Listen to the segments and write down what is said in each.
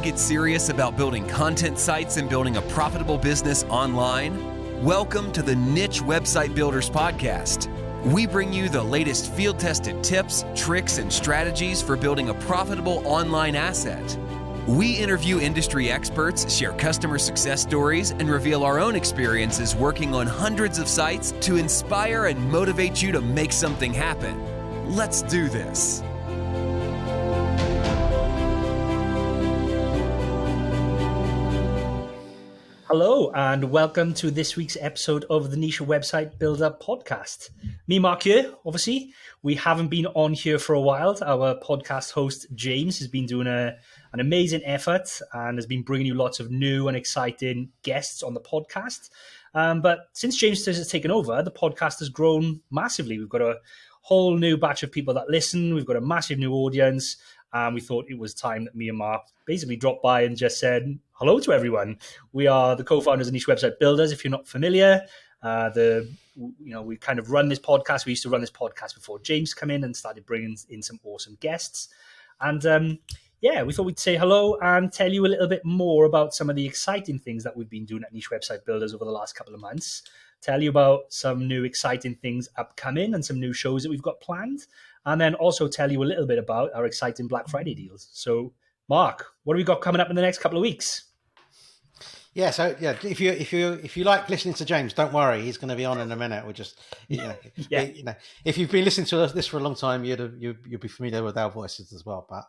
get serious about building content sites and building a profitable business online? Welcome to the Niche Website Builders Podcast. We bring you the latest field-tested tips, tricks, and strategies for building a profitable online asset. We interview industry experts, share customer success stories, and reveal our own experiences working on hundreds of sites to inspire and motivate you to make something happen. Let's do this. Hello, and welcome to this week's episode of the Niche Website Builder Podcast. Me, Mark, here, obviously. We haven't been on here for a while. Our podcast host, James, has been doing an amazing effort and has been bringing you lots of new and exciting guests on the podcast. But since James has taken over, the podcast has grown massively. We've got a whole new batch of people that listen. We've got a massive new audience. And we thought it was time that me and Mark basically dropped by and just said hello to everyone. We are the co-founders of Niche Website Builders. If you're not familiar, we kind of run this podcast. We used to run this podcast before James came in and started bringing in some awesome guests. And we thought we'd say hello and tell you a little bit more about some of the exciting things that we've been doing at Niche Website Builders over the last couple of months. Tell you about some new exciting things upcoming and some new shows that we've got planned. And then also tell you a little bit about our exciting Black Friday deals. So, Mark, what have we got coming up in the next couple of weeks? If you like listening to James, don't worry, he's going to be on in a minute. We're just, if you've been listening to this for a long time, you'll be familiar with our voices as well. But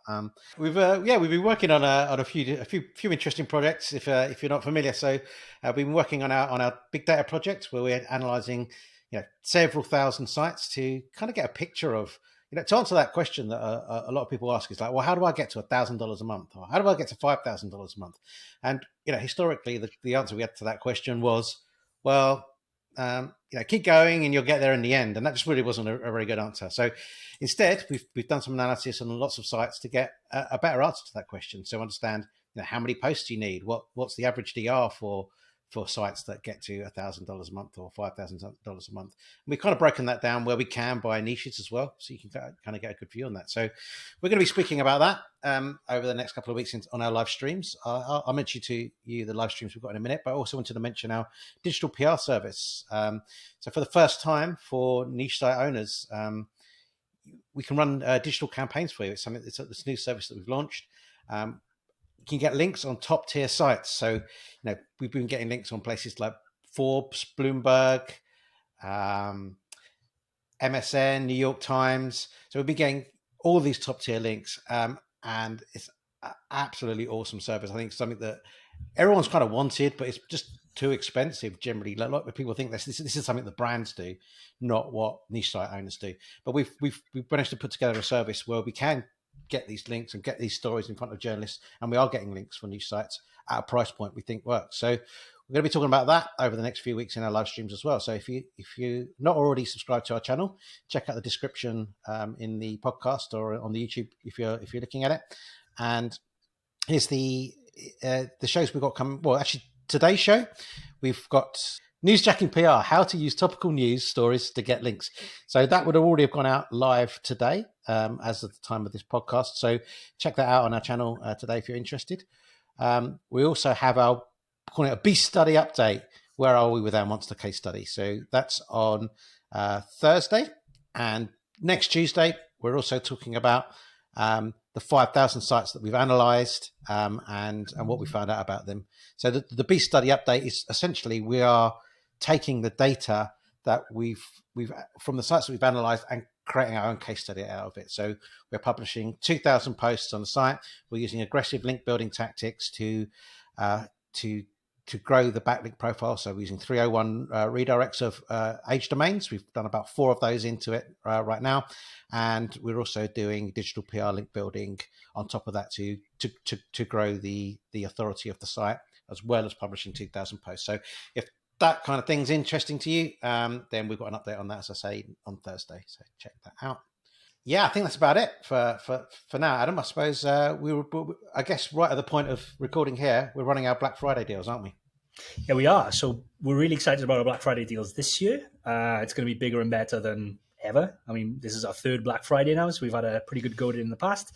we've been working on a few interesting projects. If you're not familiar, so we've been working on our big data project where we're analysing several thousand sites to kind of get a picture of. To answer that question that a lot of people ask is like, well, how do I get to $1,000 a month? Or how do I get to $5,000 a month? And, historically, the answer we had to that question was, keep going and you'll get there in the end. And that just really wasn't a very good answer. So instead, we've done some analysis on lots of sites to get a better answer to that question. So understand, how many posts you need, what's the average DR for sites that get to $1,000 a month or $5,000 a month. And we've kind of broken that down where we can by niches as well. So you can kind of get a good view on that. So we're going to be speaking about that over the next couple of weeks on our live streams. I'll mention to you the live streams we've got in a minute, but I also wanted to mention our digital PR service. So for the first time for niche site owners, we can run digital campaigns for you. It's this new service that we've launched. You can get links on top tier sites. So, we've been getting links on places like Forbes, Bloomberg, MSN, New York Times. So we've been getting all these top tier links, and it's an absolutely awesome service. I think it's something that everyone's kind of wanted, but it's just too expensive generally. A lot of people think this is something that brands do, not what niche site owners do. But we've managed to put together a service where we can get these links and get these stories in front of journalists, and we are getting links for niche sites at a price point we think works. So we're going to be talking about that over the next few weeks in our live streams as well. So if you're not already subscribed to our channel, check out the description in the podcast or on the YouTube if you're looking at it. And here's the shows we've got coming. Well, actually, today's show we've got Newsjacking PR: how to use topical news stories to get links. So that would already have gone out live today, as of the time of this podcast. So check that out on our channel today if you're interested. We also have our calling it a beast study update. Where are we with our monster case study? So that's on Thursday, and next Tuesday we're also talking about the 5,000 sites that we've analysed and what we found out about them. So the beast study update is essentially we are taking the data that we've from the sites that we've analysed and creating our own case study out of it. So we're publishing 2,000 posts on the site. We're using aggressive link building tactics to grow the backlink profile. So we're using 301 redirects of age domains. We've done about 4 of those into it right now. And we're also doing digital PR link building on top of that to grow the authority of the site, as well as publishing 2,000 posts. So if that kind of thing's interesting to you, then we've got an update on that, as I say, on Thursday. So check that out. Yeah, I think that's about it for now, Adam. I suppose I guess right at the point of recording here, we're running our Black Friday deals, aren't we? Yeah, we are. So we're really excited about our Black Friday deals this year. It's going to be bigger and better than ever. I mean, this is our third Black Friday now, so we've had a pretty good go at it in the past.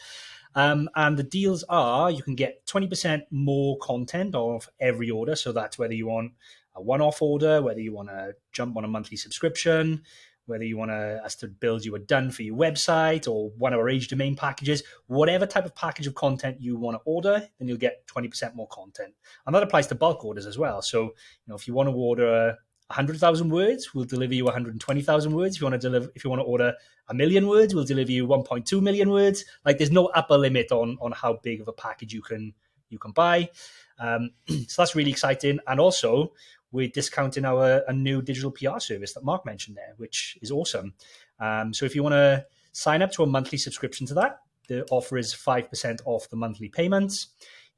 And the deals are you can get 20% more content off every order. So that's whether you want a one-off order, whether you want to jump on a monthly subscription, whether you want us to build you a done for your website or one of our age domain packages, whatever type of package of content you want to order, then you'll get 20% more content. And that applies to bulk orders as well. So, if you want to order 100,000 words, we'll deliver you 120,000 words. If you want to order 1,000,000 words, we'll deliver you 1.2 million words. Like, there's no upper limit on how big of a package you can buy. So that's really exciting. And also, we're discounting a new digital PR service that Mark mentioned there, which is awesome. So if you want to sign up to a monthly subscription to that, the offer is 5% off the monthly payments.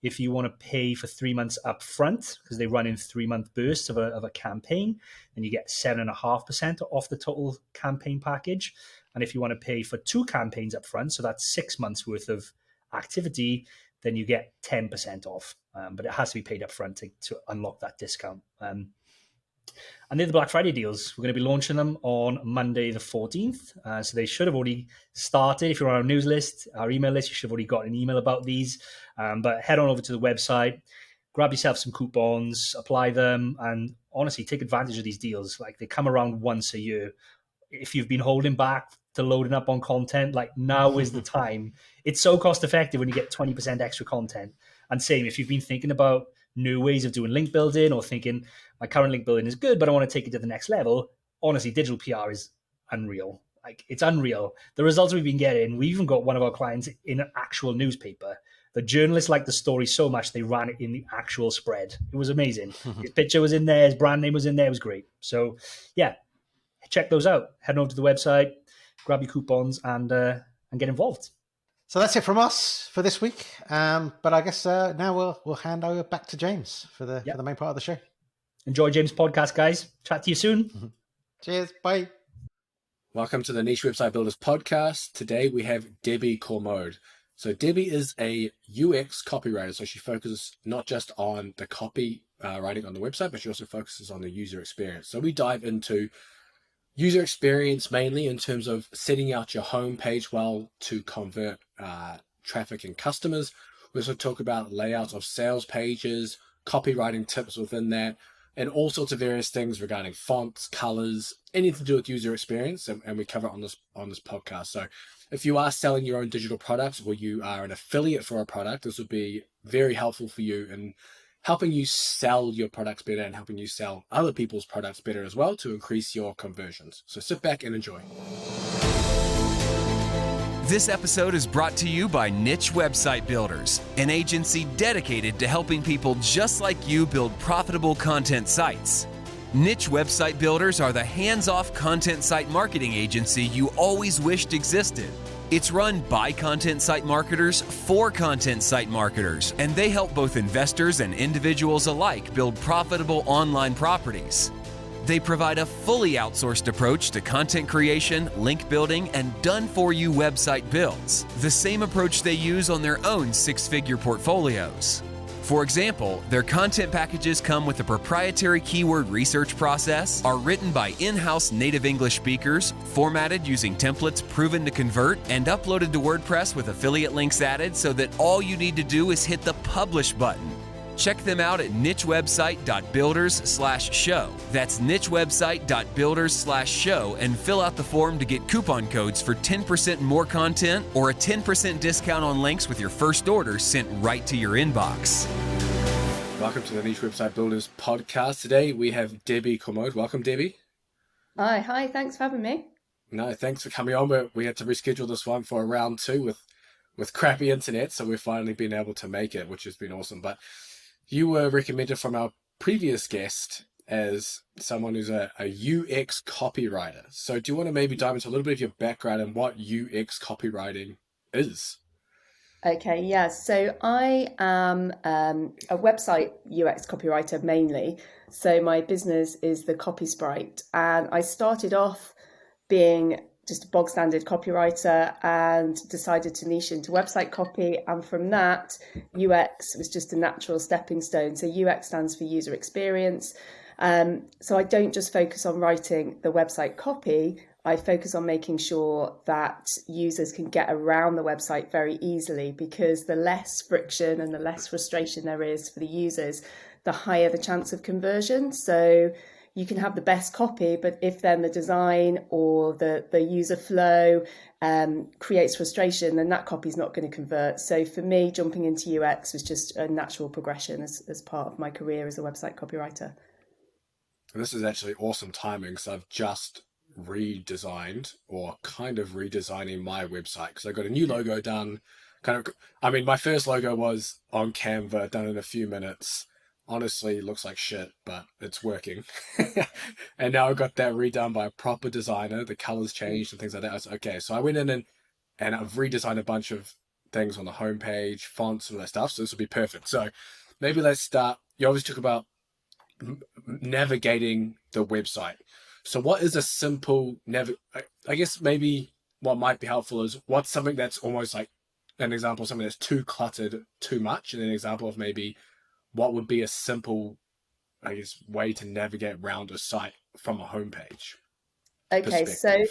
If you want to pay for 3 months up front, because they run in 3-month bursts of a campaign, then you get 7.5% off the total campaign package. And if you want to pay for 2 campaigns up front, so that's 6 months worth of activity, then you get 10% off. But it has to be paid up front to unlock that discount. And they're the Black Friday deals. We're going to be launching them on Monday the 14th. So they should have already started. If you're on our news list, our email list, you should have already got an email about these. But head on over to the website, grab yourself some coupons, apply them, and honestly, take advantage of these deals. Like, they come around once a year. If you've been holding back to loading up on content, like, now is the time. It's so cost effective when you get 20% extra content. And same, if you've been thinking about new ways of doing link building or thinking my current link building is good, but I want to take it to the next level, honestly, digital PR is unreal. Like, it's unreal. The results we've been getting, we even got one of our clients in an actual newspaper. The journalists liked the story so much, they ran it in the actual spread. It was amazing. His picture was in there, his brand name was in there. It was great. So yeah, check those out. Head over to the website, grab your coupons, and get involved. So that's it from us for this week. But I guess now we'll hand over back to James for the main part of the show. Enjoy James' podcast, guys. Chat to you soon. Cheers. Bye. Welcome to the Niche Website Builders podcast. Today we have Debbie Cormode. So Debbie is a UX copywriter. So she focuses not just on the copy writing on the website, but she also focuses on the user experience. So we dive into user experience mainly in terms of setting out your home page well to convert traffic and customers. We also talk about layout of sales pages, copywriting tips within that, and all sorts of various things regarding fonts, colors, anything to do with user experience, and we cover it on this podcast. So if you are selling your own digital products or you are an affiliate for a product, this would be very helpful for you in helping you sell your products better and helping you sell other people's products better as well to increase your conversions. So sit back and enjoy. This episode is brought to you by Niche Website Builders, an agency dedicated to helping people just like you build profitable content sites. Niche Website Builders are the hands-off content site marketing agency you always wished existed. It's run by content site marketers for content site marketers, and they help both investors and individuals alike build profitable online properties. They provide a fully outsourced approach to content creation, link building, and done-for-you website builds, the same approach they use on their own six-figure portfolios. For example, their content packages come with a proprietary keyword research process, are written by in-house native English speakers, formatted using templates proven to convert, and uploaded to WordPress with affiliate links added so that all you need to do is hit the publish button. Check them out at nichewebsite.builders/show. That's nichewebsite.builders/show and fill out the form to get coupon codes for 10% more content or a 10% discount on links with your first order sent right to your inbox. Welcome to the Niche Website Builders podcast. Today we have Debbie Cormode. Welcome, Debbie. Hi. Thanks for having me. No, thanks for coming on. We had to reschedule this one for a round 2 with crappy internet, so we've finally been able to make it, which has been awesome. But you were recommended from our previous guest as someone who's a UX copywriter. So do you want to maybe dive into a little bit of your background and what UX copywriting is? Okay, yeah. So I am a website UX copywriter mainly. So my business is the Copy Sprite. And I started off being just a bog standard copywriter and decided to niche into website copy. And from that, UX was just a natural stepping stone. So UX stands for user experience. So I don't just focus on writing the website copy. I focus on making sure that users can get around the website very easily, because the less friction and the less frustration there is for the users, the higher the chance of conversion. So you can have the best copy, but if then the design or the user flow creates frustration, then that copy is not going to convert. So for me, jumping into UX was just a natural progression as part of my career as a website copywriter. This is actually awesome timing, because I've just redesigned, or kind of redesigning, my website, because I got a new logo done. My first logo was on Canva, done in a few minutes. Honestly, it looks like shit, but it's working. And now I got that redone by a proper designer. The colors changed and things like that. I was okay. So I went in and I've redesigned a bunch of things on the homepage, fonts, and all that stuff. So this will be perfect. So maybe let's start. You always talk about navigating the website. So what is a simple I guess maybe what might be helpful is what's something that's almost like an example of something that's too cluttered, too much, and an example of maybe what would be a simple, I guess, way to navigate around a site from a homepage. Okay, so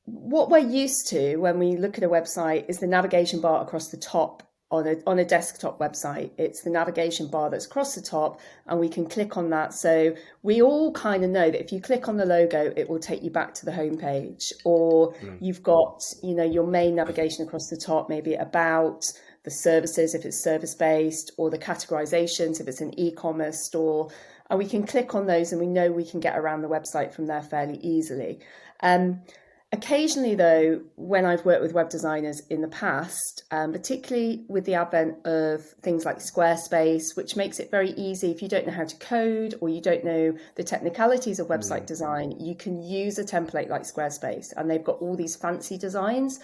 what we're used to when we look at a website is the navigation bar across the top. On a desktop website, it's the navigation bar that's across the top, and we can click on that. So we all kind of know that if you click on the logo, it will take you back to the homepage. Or you've got, your main navigation across the top, maybe about the services if it's service-based, or the categorizations if it's an e-commerce store. And we can click on those, and we know we can get around the website from there fairly easily. Occasionally, though, when I've worked with web designers in the past, particularly with the advent of things like Squarespace, which makes it very easy if you don't know how to code or you don't know the technicalities of website design, you can use a template like Squarespace, and they've got all these fancy designs.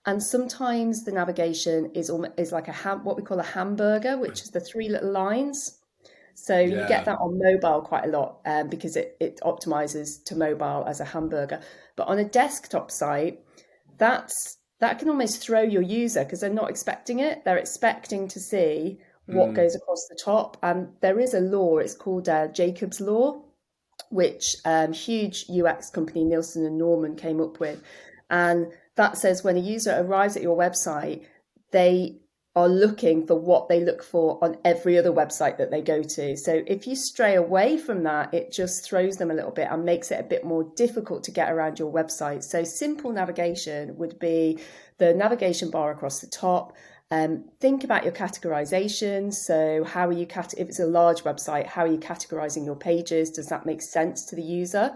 And sometimes the navigation is like what we call a hamburger, which is the 3 little lines. So you get that on mobile quite a lot because it optimizes to mobile as a hamburger. But on a desktop site, that can almost throw your user, because they're not expecting it. They're expecting to see what goes across the top. And there is a law, it's called Jacob's Law, which huge UX company, Nielsen and Norman, came up with. And that says when a user arrives at your website, they are looking for what they look for on every other website that they go to. So if you stray away from that, it just throws them a little bit and makes it a bit more difficult to get around your website. So simple navigation would be the navigation bar across the top. Think about your categorization. So how are you, if it's a large website, how are you categorizing your pages? Does that make sense to the user?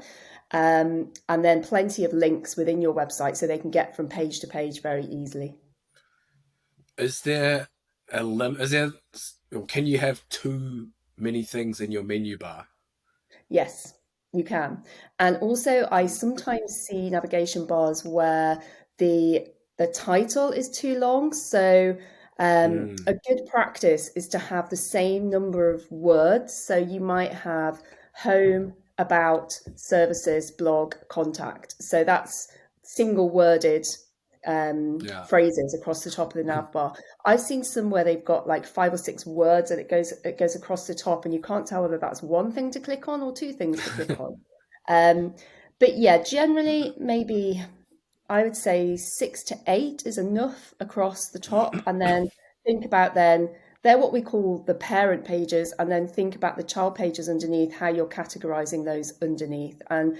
And then plenty of links within your website so they can get from page to page very easily. Is there a limit? Can you have too many things in your menu bar? Yes, you can. And also, I sometimes see navigation bars where the title is too long. So a good practice is to have the same number of words. So you might have home, about, services, blog, contact. So that's single worded phrases across the top of the nav bar. I've seen some where they've got like 5 or 6 words and it goes across the top, and you can't tell whether that's one thing to click on or 2 things to click on. But yeah, generally maybe I would say 6 to 8 is enough across the top, and then think about they're what we call the parent pages, and then think about the child pages underneath, how you're categorizing those underneath. And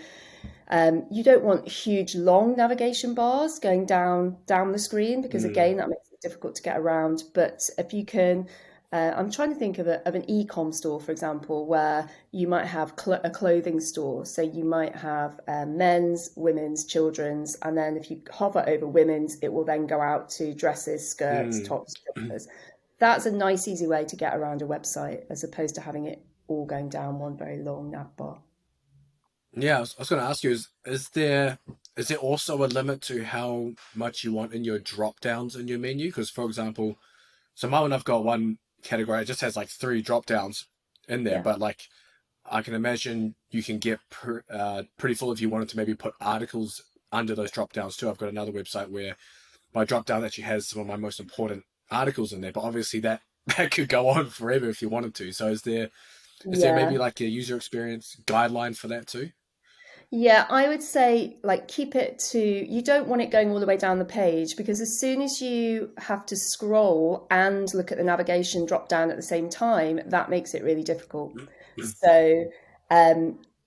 you don't want huge long navigation bars going down the screen, because again that makes it difficult to get around. But if you can, I'm trying to think of an e-com store, for example, where you might have a clothing store. So you might have men's, women's, children's, and then if you hover over women's, it will then go out to dresses, skirts, tops, jumpers. That's a nice, easy way to get around a website, as opposed to having it all going down one very long nav bar. Yeah, I was going to ask you, is there also a limit to how much you want in your drop downs in your menu? Because, for example, so mine, I've got one category, it just has like 3 drop downs in there, but like I can imagine you can get pretty full if you wanted to maybe put articles under those drop downs too. I've got another website where my drop down actually has some of my most important articles in there, but obviously that could go on forever if you wanted to. So is there maybe like a user experience guideline for that too? Yeah, I would say like keep it to, you don't want it going all the way down the page, because as soon as you have to scroll and look at the navigation drop down at the same time, that makes it really difficult. So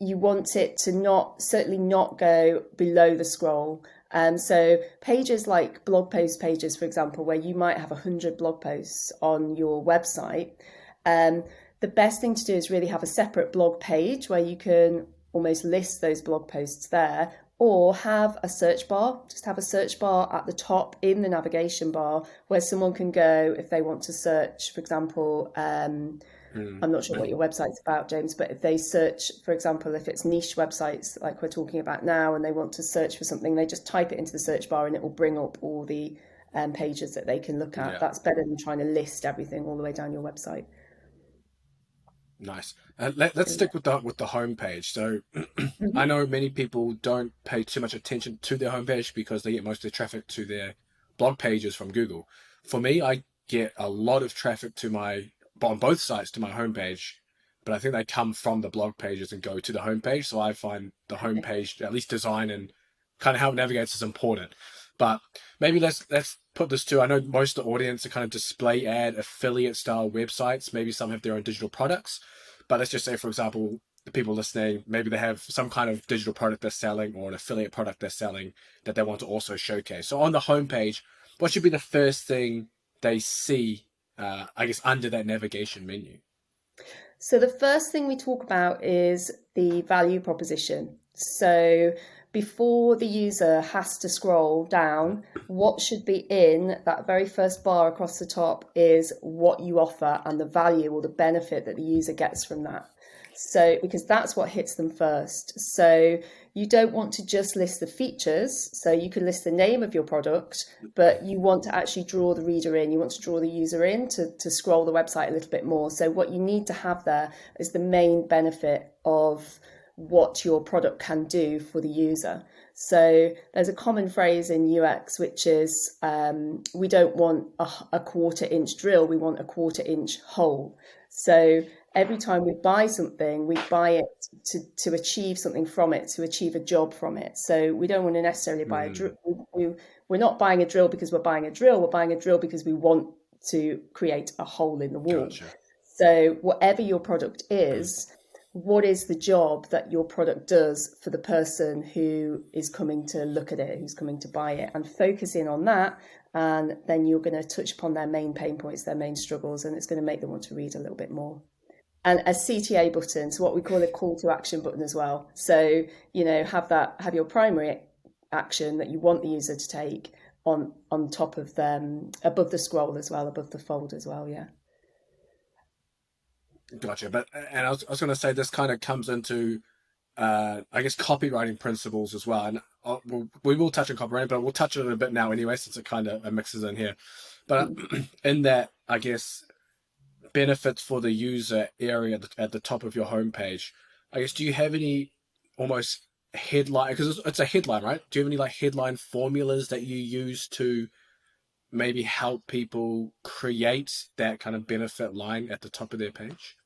you want it to certainly not go below the scroll. So pages like blog post pages, for example, where you might have 100 blog posts on your website, the best thing to do is really have a separate blog page where you can almost list those blog posts there, or have a search bar. Just have a search bar at the top in the navigation bar where someone can go if they want to search, for example, I'm not sure what your website's about, James, but if they search, for example, if it's niche websites like we're talking about now and they want to search for something, they just type it into the search bar and it will bring up all the pages that they can look at. Yeah. That's better than trying to list everything all the way down your website. Nice. Let's stick with the homepage. So I know many people don't pay too much attention to their homepage because they get most of their traffic to their blog pages from Google. For me, I get a lot of traffic on both sites to my homepage, but I think they come from the blog pages and go to the homepage. So I find the homepage, at least design and kind of how it navigates, is important. But maybe let's put this to, I know most of the audience are kind of display ad affiliate style websites. Maybe some have their own digital products, but let's just say, for example, the people listening, maybe they have some kind of digital product they're selling or an affiliate product they're selling that they want to also showcase. So on the homepage, what should be the first thing they see, I guess, under that navigation menu? So the first thing we talk about is the value proposition. So before the user has to scroll down, what should be in that very first bar across the top is what you offer and the value or the benefit that the user gets from that. So, because that's what hits them first. So you don't want to just list the features. So you can list the name of your product, but you want to actually draw the reader in. You want to draw the user in to scroll the website a little bit more. So what you need to have there is the main benefit of what your product can do for the user. So there's a common phrase in UX, which is we don't want a 1/4 inch drill, we want a 1/4 inch hole. So every time we buy something, we buy it to achieve something from it, to achieve a job from it. So we don't want to necessarily buy a drill. We're not buying a drill because we're buying a drill. We're buying a drill because we want to create a hole in the wall. Gotcha. So whatever your product is, what is the job that your product does for the person who is coming to look at it, who's coming to buy it, and focus in on that. And then you're going to touch upon their main pain points, their main struggles, and it's going to make them want to read a little bit more. And a CTA button, so what we call a call to action button as well. So, have your primary action that you want the user to take on top of them, above the scroll as well, above the fold as well. Yeah. Gotcha. And I was going to say, this kind of comes into, I guess, copywriting principles as well. And we will touch on copywriting, but we'll touch on it a bit now anyway, since it kind of mixes in here. But in that, I guess, benefits for the user area at the top of your homepage, I guess, do you have any almost headline, because it's a headline, right? Do you have any like headline formulas that you use to maybe help people create that kind of benefit line at the top of their page?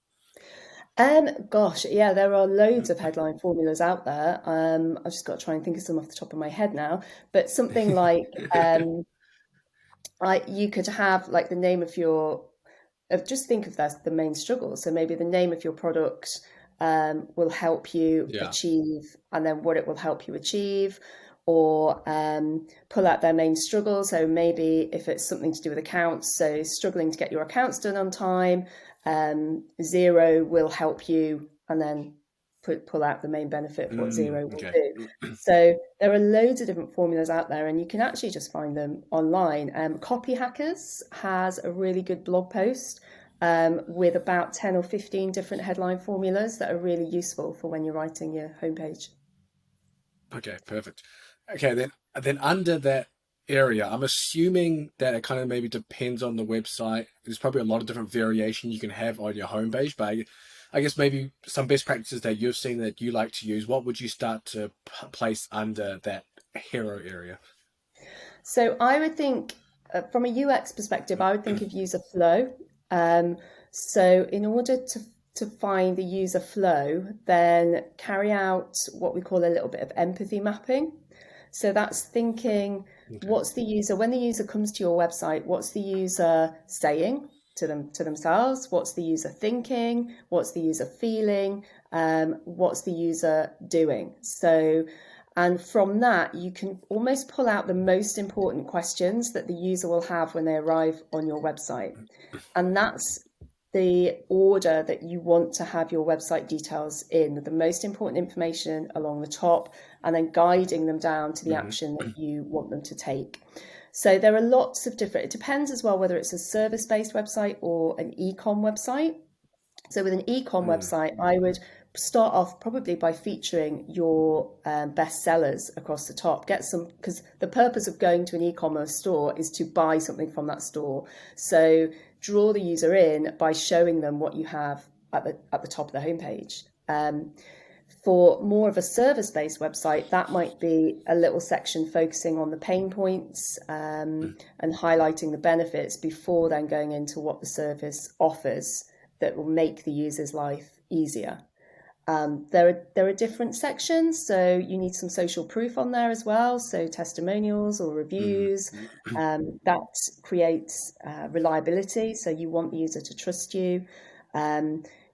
Gosh, yeah, there are loads of headline formulas out there. I've just got to try and think of some off the top of my head now. But something like you could have like the name of just think of that the main struggle. So maybe the name of your product will help you achieve, and then what it will help you achieve, or pull out their main struggle. So maybe if it's something to do with accounts, so struggling to get your accounts done on time, Xero will help you, and then pull out the main benefit of what Xero will do. So there are loads of different formulas out there, and you can actually just find them online. Copy Hackers has a really good blog post with about 10 or 15 different headline formulas that are really useful for when you're writing your homepage. Okay, perfect. Okay, then under that area, I'm assuming that it kind of maybe depends on the website. There's probably a lot of different variation you can have on your homepage, but I guess maybe some best practices that you've seen that you like to use, what would you start to place under that hero area? So I would think, from a UX perspective, I would think of user flow. So in order to find the user flow, then carry out what we call a little bit of empathy mapping. So that's thinking, what's the user, when the user comes to your website, what's the user saying to themselves? What's the user thinking? What's the user feeling? What's the user doing? So, and from that, you can almost pull out the most important questions that the user will have when they arrive on your website. And that's the order that you want to have your website details in, the most important information along the top, and then guiding them down to the action that you want them to take. So there are lots of different, it depends as well whether it's a service-based website or an e-com website. So with an e-com website, I would start off probably by featuring your best sellers across the top. Get some, because the purpose of going to an e-commerce store is to buy something from that store. So draw the user in by showing them what you have at the top of the homepage. For more of a service-based website, that might be a little section focusing on the pain points and highlighting the benefits before then going into what the service offers that will make the user's life easier. There are different sections, so you need some social proof on there as well, so testimonials or reviews. That creates reliability, so you want the user to trust you.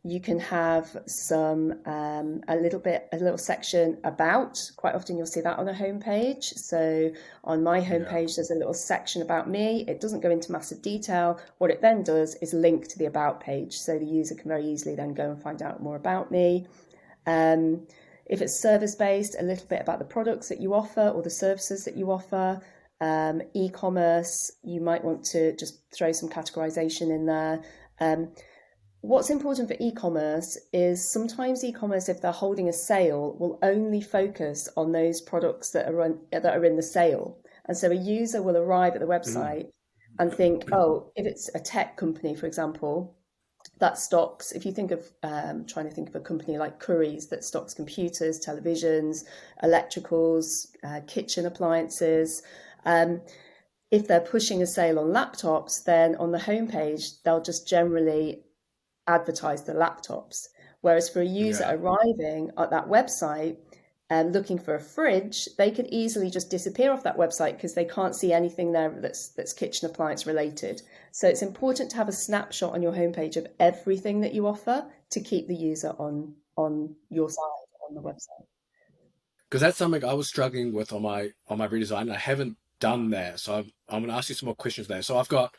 You can have some a little section about. Quite often you'll see that on a homepage. So on my homepage, there's a little section about me. It doesn't go into massive detail. What it then does is link to the about page, so the user can very easily then go and find out more about me. If it's service-based, a little bit about the products that you offer or the services that you offer. E-commerce, you might want to just throw some categorization in there. What's important for e-commerce is sometimes e-commerce, if they're holding a sale, will only focus on those products that are in the sale. And so a user will arrive at the website and think, oh, if it's a tech company, for example, that stocks, if you think of trying to think of a company like Currys that stocks computers, televisions, electricals, kitchen appliances. If they're pushing a sale on laptops, then on the homepage, they'll just generally advertise the laptops. Whereas for a user arriving at that website and looking for a fridge, they could easily just disappear off that website because they can't see anything there that's kitchen appliance related. So it's important to have a snapshot on your homepage of everything that you offer to keep the user on your side, on the website. Because that's something I was struggling with on my redesign, and I haven't done that. So I'm going to ask you some more questions there. So I've got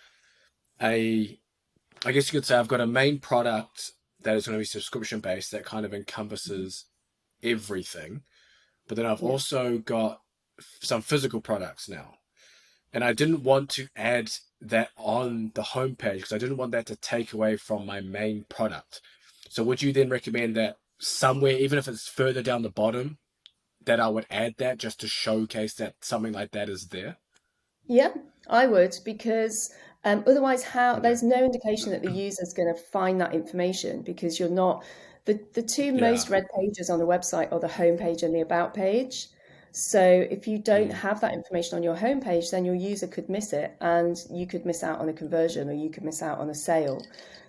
I guess you could say I've got a main product that is going to be subscription based that kind of encompasses everything. But then I've also got some physical products now. And I didn't want to add that on the homepage because I didn't want that to take away from my main product. So would you then recommend that somewhere, even if it's further down the bottom, that I would add that just to showcase that something like that is there? Yeah, I would, because otherwise there's no indication that the user is going to find that information, because you're not, the two most read pages on the website are the homepage and the about page. So if you don't have that information on your homepage, then your user could miss it and you could miss out on a conversion or you could miss out on a sale.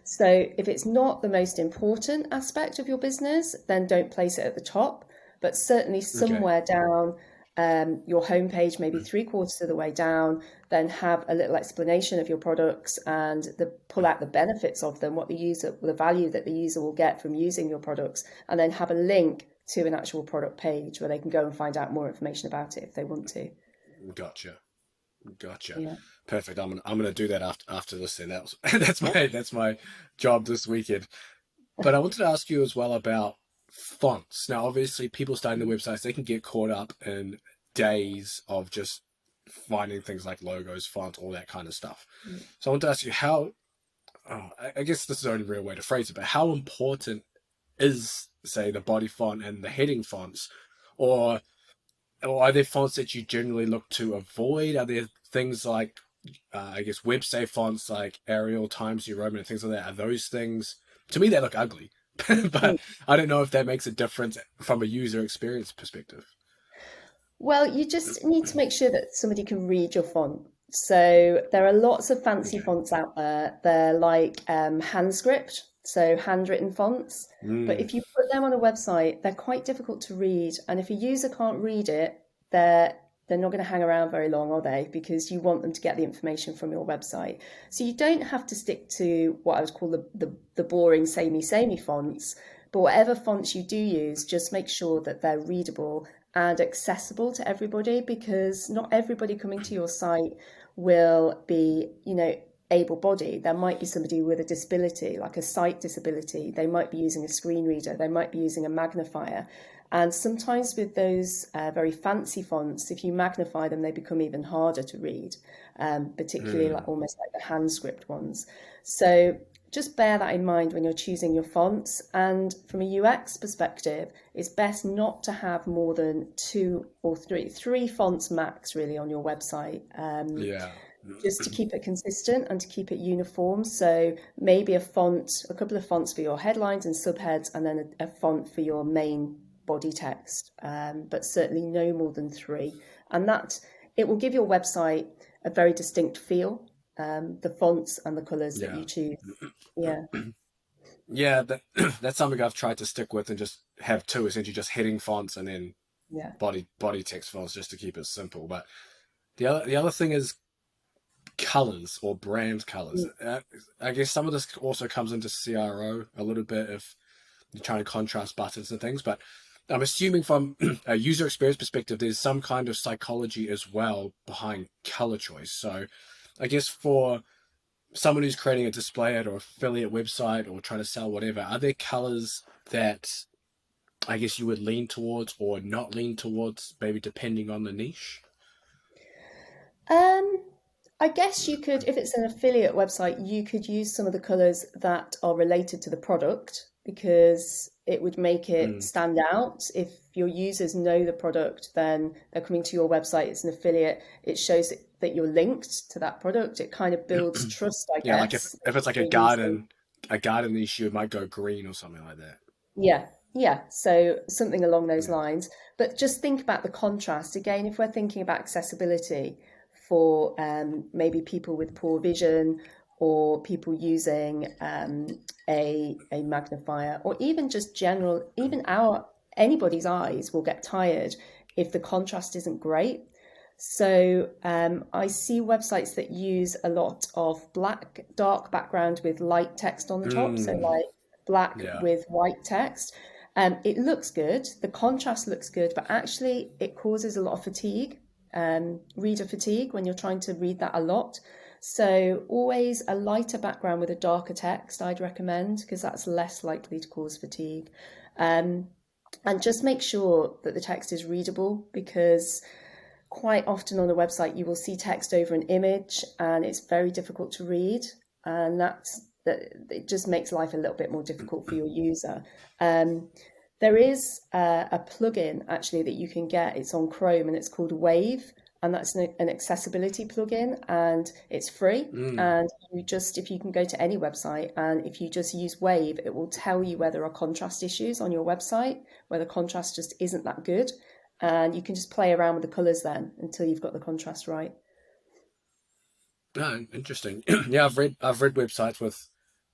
So if it's not the most important aspect of your business, then don't place it at the top, but certainly somewhere down your homepage, maybe 3/4 of the way down, then have a little explanation of your products and pull out the benefits of them, the value that the user will get from using your products, and then have a link to an actual product page where they can go and find out more information about it if they want to. Gotcha. Yeah. Perfect. I'm gonna do that after this. Then that's my job this weekend. But I wanted to ask you as well about fonts. Now, obviously, people starting their websites, they can get caught up in days of just finding things like logos, fonts, all that kind of stuff. So I want to ask you I guess this is the only real way to phrase it, but how important is, say, the body font and the heading fonts, or are there fonts that you generally look to avoid? Are there things like, I guess, web safe fonts like Arial, Times New Roman, and things like that? Are those things, to me, they look ugly, but I don't know if that makes a difference from a user experience perspective. Well, you just need to make sure that somebody can read your font. So there are lots of fancy fonts out there. They're like hand script. so handwritten fonts. But if you put them on a website, they're quite difficult to read. And if a user can't read it, they're not going to hang around very long, are they? Because you want them to get the information from your website. So you don't have to stick to what I would call the boring samey fonts. But whatever fonts you do use, just make sure that they're readable and accessible to everybody, because not everybody coming to your site will be, able-bodied. There might be somebody with a disability, like a sight disability. They might be using a screen reader. They might be using a magnifier. And sometimes with those very fancy fonts, if you magnify them, they become even harder to read, particularly almost like the hand script ones. So just bear that in mind when you're choosing your fonts. And from a UX perspective, it's best not to have more than 2 or 3 fonts max really on your website. Just to keep it consistent and to keep it uniform. So maybe a couple of fonts for your headlines and subheads, and then a font for your main body text, but certainly no more than 3. And that it will give your website a very distinct feel, the fonts and the colors that you choose. That's something I've tried to stick with, and just have 2, essentially just heading fonts and then body text fonts, just to keep it simple. But the other thing is colors, or brand colors. I guess some of this also comes into CRO a little bit if you're trying to contrast buttons and things, but I'm assuming from a user experience perspective, there's some kind of psychology as well behind color choice. So I guess for someone who's creating a display ad or affiliate website or trying to sell whatever, are there colors that I guess you would lean towards or not lean towards, maybe depending on the niche? I guess you could, if it's an affiliate website, you could use some of the colors that are related to the product, because it would make it stand out. If your users know the product, then they're coming to your website. It's an affiliate. It shows that you're linked to that product. It kind of builds trust, I guess. Like if it's like a garden issue, it might go green or something like that. Yeah. So something along those lines. But just think about the contrast. Again, if we're thinking about accessibility for maybe people with poor vision, or people using a magnifier, or even just general, even anybody's eyes will get tired if the contrast isn't great. So I see websites that use a lot of dark background with light text on the top, so like black with white text. It looks good, the contrast looks good, but actually it causes a lot of fatigue, reader fatigue, when you're trying to read that a lot. So always a lighter background with a darker text I'd recommend, because that's less likely to cause fatigue. And just make sure that the text is readable, because quite often on a website you will see text over an image and it's very difficult to read, and it just makes life a little bit more difficult for your user. There is a plugin actually that you can get. It's on Chrome and it's called Wave, and that's an accessibility plugin, and it's free. And if you can go to any website, and if you just use Wave, it will tell you where there are contrast issues on your website, where the contrast just isn't that good, and you can just play around with the colors then until you've got the contrast right. Interesting. I've read websites with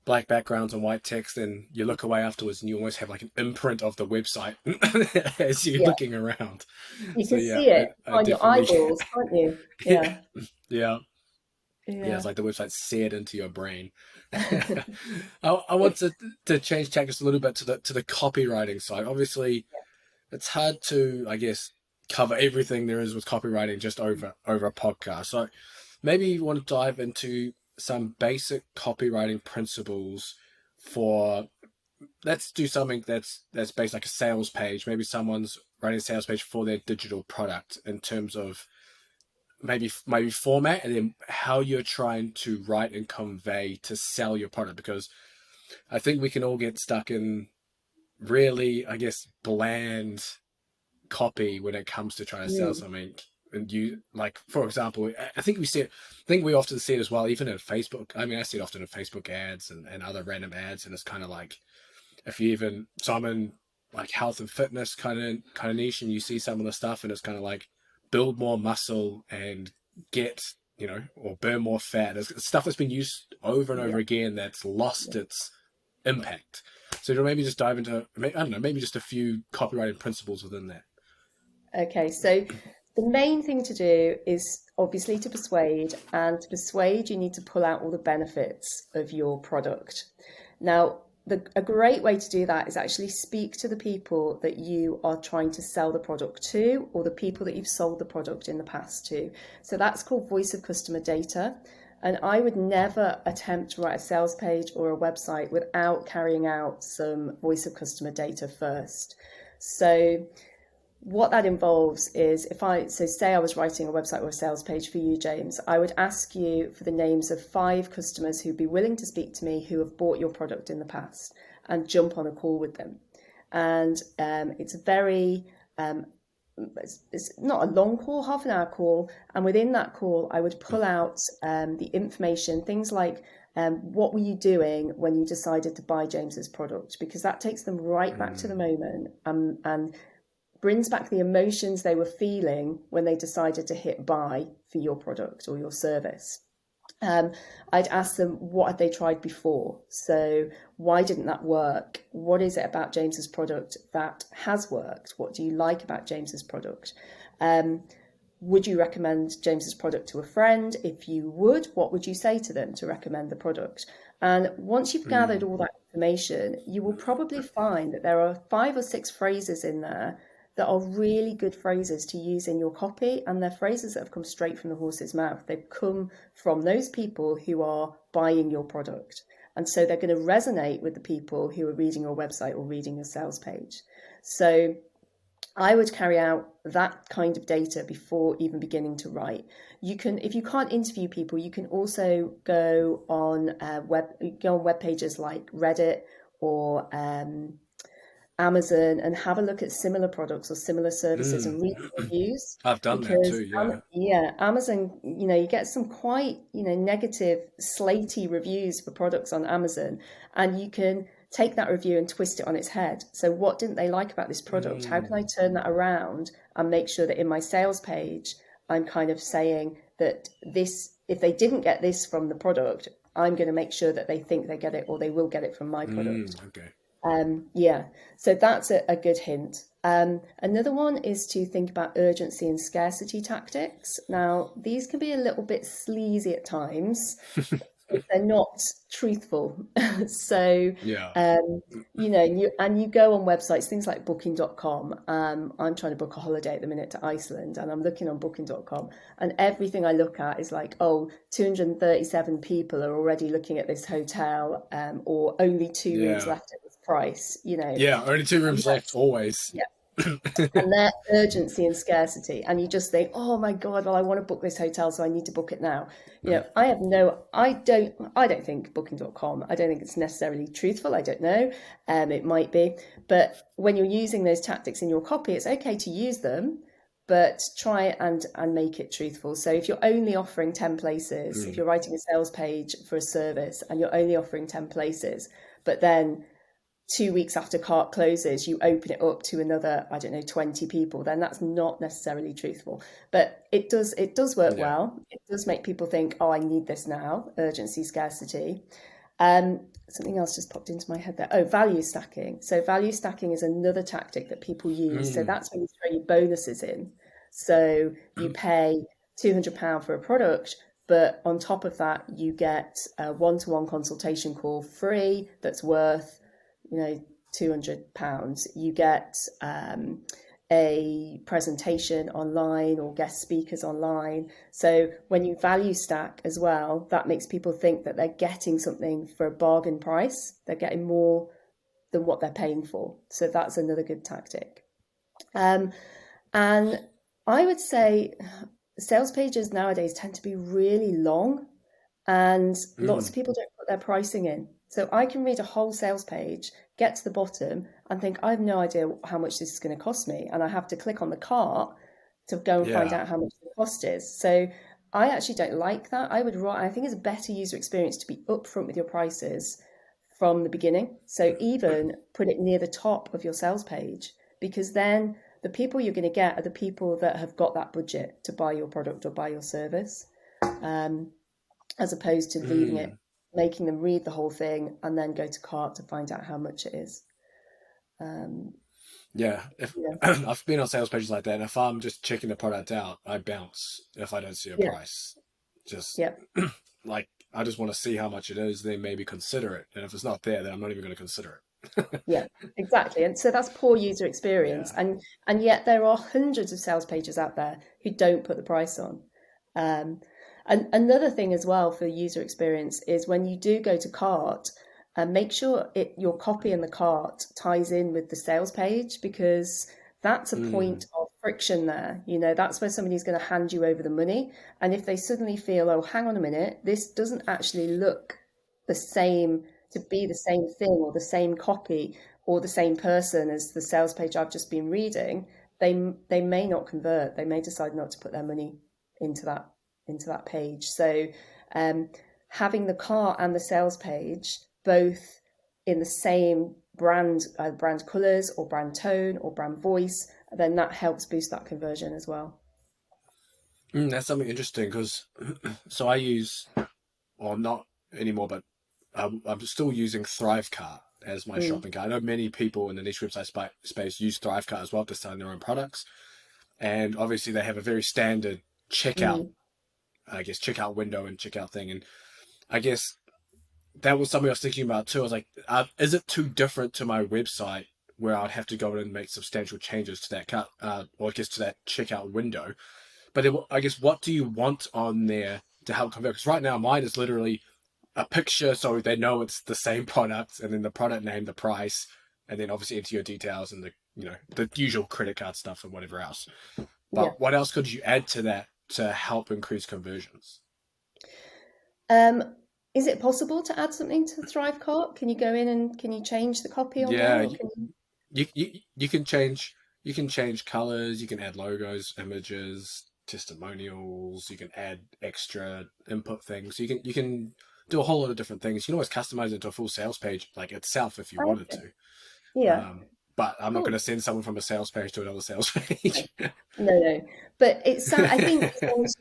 black backgrounds and white text, and you look away afterwards and you almost have like an imprint of the website as you're looking around. You can see it on your eyeballs, can't you? Yeah, it's like the website's seared into your brain. I want to change tack just a little bit to the copywriting side. Obviously, it's hard to, I guess, cover everything there is with copywriting just over a podcast. So maybe you want to dive into some basic copywriting principles for, let's do something that's based like a sales page. Maybe someone's writing a sales page for their digital product, in terms of maybe format, and then how you're trying to write and convey to sell your product. Because I think we can all get stuck in really, I guess, bland copy when it comes to trying to sell something. And you, like, for example, I think we often see it as well, even in Facebook. I mean, I see it often in Facebook ads and other random ads, and it's kind of like, if you even, so I'm in like health and fitness kind of niche, and you see some of the stuff, and it's kind of like, build more muscle and get, or burn more fat. It's stuff that's been used over and over again, that's lost its impact. So maybe just dive into, I don't know, maybe just a few copywriting principles within that. Okay, so the main thing to do is obviously to persuade, and to persuade, you need to pull out all the benefits of your product. Now, a great way to do that is actually speak to the people that you are trying to sell the product to, or the people that you've sold the product in the past to. So that's called voice of customer data. And I would never attempt to write a sales page or a website without carrying out some voice of customer data first. So what that involves is say I was writing a website or a sales page for you, James, I would ask you for the names of 5 customers who'd be willing to speak to me who have bought your product in the past, and jump on a call with them. And it's very, it's not a long call, half an hour call. And within that call, I would pull out the information, things like, what were you doing when you decided to buy James's product? Because that takes them right back to the moment, and brings back the emotions they were feeling when they decided to hit buy for your product or your service. I'd ask them, what had they tried before? So why didn't that work? What is it about James's product that has worked? What do you like about James's product? Would you recommend James's product to a friend? If you would, what would you say to them to recommend the product? And once you've gathered all that information, you will probably find that there are 5 or 6 phrases in there that are really good phrases to use in your copy, and they're phrases that have come straight from the horse's mouth. They've come from those people who are buying your product, and so they're going to resonate with the people who are reading your website or reading your sales page. So I would carry out that kind of data before even beginning to write. You can, if you can't interview people, you can also go on web pages like Reddit or Amazon and have a look at similar products or similar services and read the reviews. I've done that too, yeah. Amazon, you get some quite, negative, slatey reviews for products on Amazon, and you can take that review and twist it on its head. So what didn't they like about this product? How can I turn that around and make sure that in my sales page, I'm kind of saying that this, if they didn't get this from the product, I'm going to make sure that they think they get it or they will get it from my product. Okay. So that's a good hint. Another one is to think about urgency and scarcity tactics. Now, these can be a little bit sleazy at times if they're not truthful. So, you go on websites, things like booking.com. I'm trying to book a holiday at the minute to Iceland, and I'm looking on booking.com, and everything I look at is like, 237 people are already looking at this hotel, or only 2 rooms left at this price, Yeah, only 2 rooms left, always. Yeah. And their urgency and scarcity, and you just think, oh my god, well, I want to book this hotel, so I need to book it now. I don't think booking.com, I don't think it's necessarily truthful. I don't know, it might be, but when you're using those tactics in your copy, it's okay to use them, but try and make it truthful. So if you're only offering 10 places, if you're writing a sales page for a service and you're only offering 10 places, but then 2 weeks after cart closes, you open it up to another, 20 people, then that's not necessarily truthful. But it does work well. It does make people think, oh, I need this now, urgency, scarcity. Something else just popped into my head there. Oh, value stacking. So value stacking is another tactic that people use. So that's when you throw your bonuses in. So you pay £200 for a product, but on top of that, you get a one-to-one consultation call free that's worth £200. You get a presentation online or guest speakers online. So when you value stack as well, that makes people think that they're getting something for a bargain price. They're getting more than what they're paying for. So that's another good tactic. And I would say sales pages nowadays tend to be really long, and lots of people don't put their pricing in. So I can read a whole sales page, get to the bottom, and think, I have no idea how much this is going to cost me. And I have to click on the cart to go and find out how much the cost is. So I actually don't like that. I think it's a better user experience to be upfront with your prices from the beginning. So even put it near the top of your sales page, because then the people you're going to get are the people that have got that budget to buy your product or buy your service, as opposed to leaving it making them read the whole thing and then go to cart to find out how much it is. Yeah, I've been on sales pages like that, and if I'm just checking the product out, I bounce if I don't see a price. Just like, I just want to see how much it is, then maybe consider it. And if it's not there, then I'm not even going to consider it. Yeah, exactly. And so that's poor user experience. And yet there are hundreds of sales pages out there who don't put the price on. And another thing as well for user experience is when you do go to cart, make sure your copy in the cart ties in with the sales page, because that's a point of friction there. That's where somebody's going to hand you over the money. And if they suddenly feel, oh, hang on a minute, this doesn't actually look the same, to be the same thing or the same copy or the same person as the sales page I've just been reading, they may not convert. They may decide not to put their money into that page. So having the cart and the sales page both in the same brand colors or brand tone or brand voice, then that helps boost that conversion as well. That's something interesting, because so I use, or not anymore, but I'm still using Thrivecart as my shopping cart. I know many people in the niche website space use Thrivecart as well to sell their own products, and obviously they have a very standard checkout, checkout window and checkout thing. And I guess that was something I was thinking about too. I was like, is it too different to my website where I'd have to go in and make substantial changes to that cart, or I guess to that checkout window? But I guess, what do you want on there to help convert? Because right now mine is literally a picture, so they know it's the same product, and then the product name, the price, and then obviously enter your details and the usual credit card stuff and whatever else. But what else could you add to that to help increase conversions? Is it possible to add something to Thrivecart? Can you go in and can you change the copy on there? You can change colors, you can add logos, images, testimonials, you can add extra input things. You can do a whole lot of different things. You can always customize it to a full sales page like itself if you wanted to. Yeah. But I'm not going to send someone from a sales page to another sales page. No. But I think as long as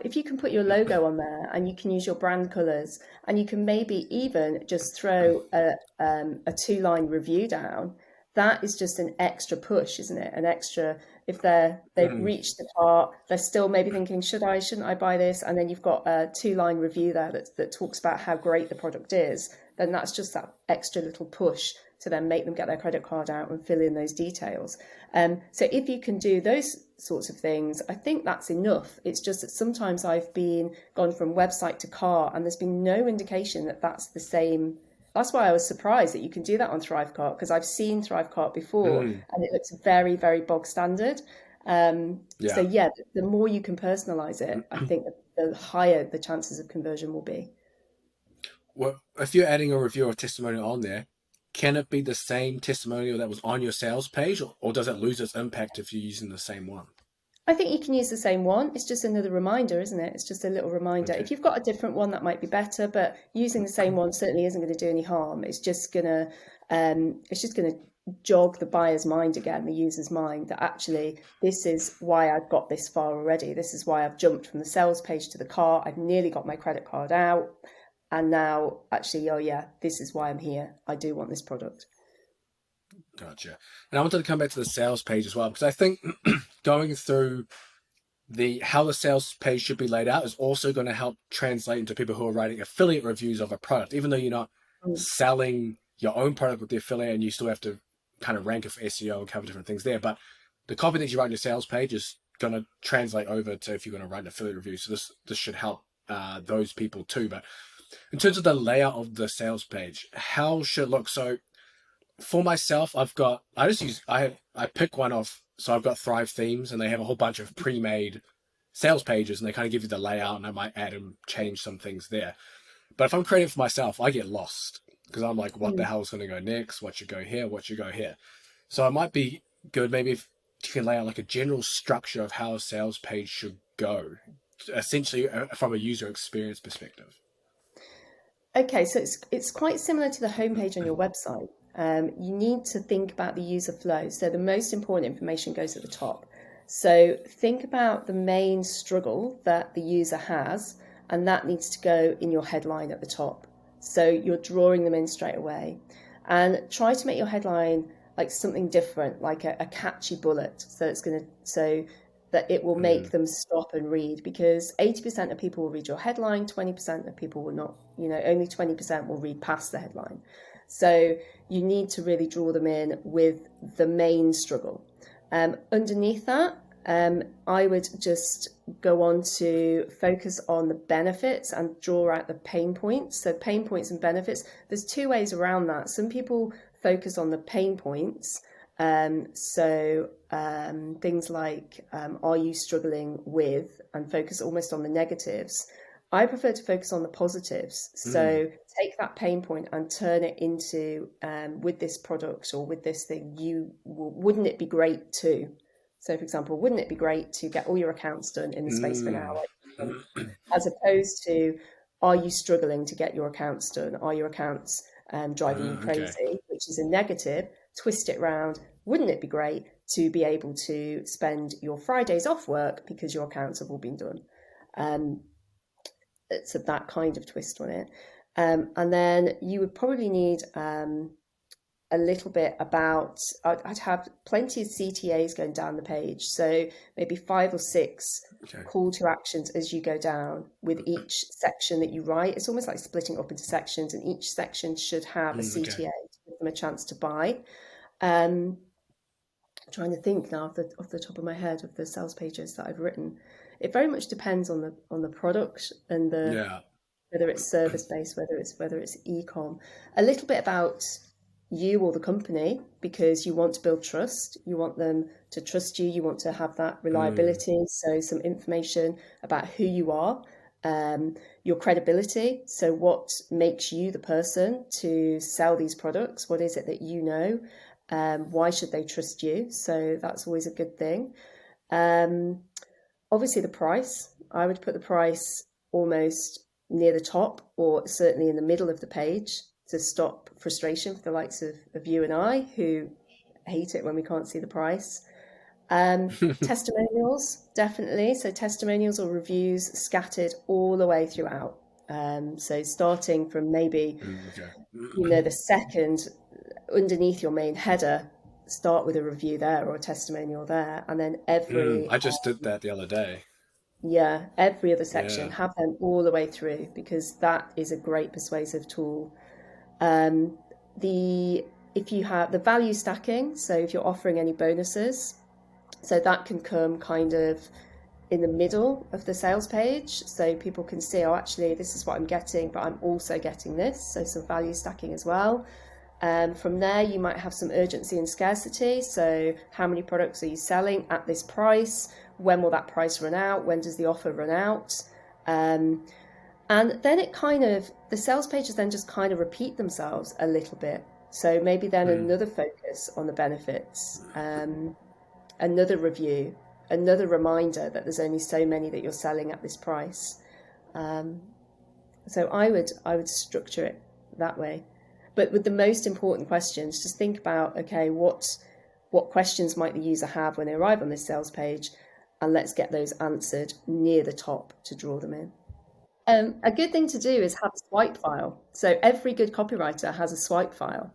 if you can put your logo on there and you can use your brand colors, and you can maybe even just throw a 2-line review down, that is just an extra push, isn't it? An extra, if they've reached the cart, they're still maybe thinking, shouldn't I buy this? And then you've got a 2-line review there that talks about how great the product is. Then that's just that extra little push to then make them get their credit card out and fill in those details. So if you can do those sorts of things, I think that's enough. It's just that sometimes I've gone from website to cart and there's been no indication that that's the same. That's why I was surprised that you can do that on Thrivecart, because I've seen Thrivecart before and it looks very, very bog standard. So the more you can personalize it, I think the higher the chances of conversion will be. Well, if you're adding a review or testimonial on there, can it be the same testimonial that was on your sales page, or does it lose its impact if you're using the same one? I think you can use the same one. It's just another reminder, isn't it? It's just a little reminder. Okay. If you've got a different one, that might be better, but using the same one certainly isn't going to do any harm. It's just gonna jog the buyer's mind again, the user's mind, that actually this is why I've got this far already. This is why I've jumped from the sales page to the cart. I've nearly got my credit card out. And now, actually, this is why I'm here. I do want this product. Gotcha. And I wanted to come back to the sales page as well, because I think going through how the sales page should be laid out is also going to help translate into people who are writing affiliate reviews of a product. Even though you're not selling your own product with the affiliate, and you still have to kind of rank it for SEO and cover different things there, but the copy that you write in your sales page is going to translate over to if you're going to write an affiliate review. So this should help those people too. But in terms of the layout of the sales page, how should it look? So for myself, I pick one off. So I've got Thrive Themes, and they have a whole bunch of pre-made sales pages, and they kind of give you the layout, and I might add and change some things there. But if I'm creating for myself, I get lost, because I'm like, what the hell is going to go next? What should go here? What should go here? So it might be good maybe if you can lay out like a general structure of how a sales page should go, essentially from a user experience perspective. Okay, so it's quite similar to the homepage on your website. You need to think about the user flow. So the most important information goes at the top. So think about the main struggle that the user has, and that needs to go in your headline at the top. So you're drawing them in straight away. And try to make your headline like something different, like a catchy bullet. So that it will make them stop and read, because 80% of people will read your headline, 20% of people will not, only 20% will read past the headline. So you need to really draw them in with the main struggle. Underneath that, I would just go on to focus on the benefits and draw out the pain points. So pain points and benefits, there's two ways around that. Some people focus on the pain points. Things like, are you struggling with, and focus almost on the negatives. I prefer to focus on the positives. So take that pain point and turn it into, with this product or with this thing, wouldn't it be great to? So for example, wouldn't it be great to get all your accounts done in the space of an hour? As opposed to, are you struggling to get your accounts done? Are your accounts driving you crazy? Which is a negative. Twist it round. Wouldn't it be great to be able to spend your Fridays off work because your accounts have all been done? So that kind of twist on it. And then you would probably need a little bit about, I'd have plenty of CTAs going down the page. So maybe 5 or 6 call to actions as you go down with each section that you write. It's almost like splitting it up into sections, and each section should have a CTA to give them a chance to buy. I'm trying to think now off the top of my head of the sales pages that I've written. It very much depends on the product and whether it's service based, whether it's e-com. A little bit about you or the company, because you want to build trust. You want them to trust you. You want to have that reliability. So some information about who you are, your credibility. So what makes you the person to sell these products? What is it that you know? Why should they trust you? So that's always a good thing. Obviously the price. I would put the price almost near the top, or certainly in the middle of the page, to stop frustration for the likes of you and I, who hate it when we can't see the price. Testimonials, definitely. So testimonials or reviews scattered all the way throughout. So starting from maybe, the second underneath your main header, start with a review there or a testimonial there. And then I just did that the other day. Yeah, every other section, have them all the way through, because that is a great persuasive tool. If you have the value stacking, so if you're offering any bonuses, so that can come kind of in the middle of the sales page, so people can see, oh, actually this is what I'm getting, but I'm also getting this. So some value stacking as well. From there, you might have some urgency and scarcity. So how many products are you selling at this price? When will that price run out? When does the offer run out? And then the sales pages then just kind of repeat themselves a little bit. So maybe then another focus on the benefits, another review, another reminder that there's only so many that you're selling at this price. So I would structure it that way. But with the most important questions, just think about, okay, what questions might the user have when they arrive on this sales page? And let's get those answered near the top to draw them in. A good thing to do is have a swipe file. So every good copywriter has a swipe file,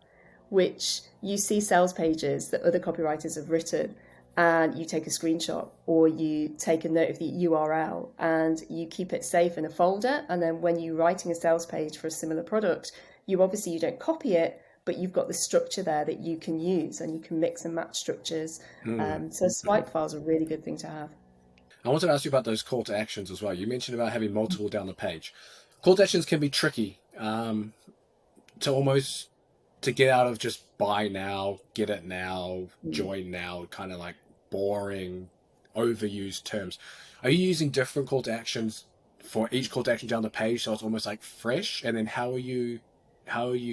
which you see sales pages that other copywriters have written, and you take a screenshot or you take a note of the URL and you keep it safe in a folder. And then when you're writing a sales page for a similar product, you don't copy it, but you've got the structure there that you can use, and you can mix and match structures. So swipe files are a really good thing to have. I wanted to ask you about those call to actions as well. You mentioned about having multiple down the page. Call to actions can be tricky to get out of just buy now, get it now, join now, kind of like boring, overused terms. Are you using different call to actions for each call to action down the page, so it's almost like fresh? And then how are you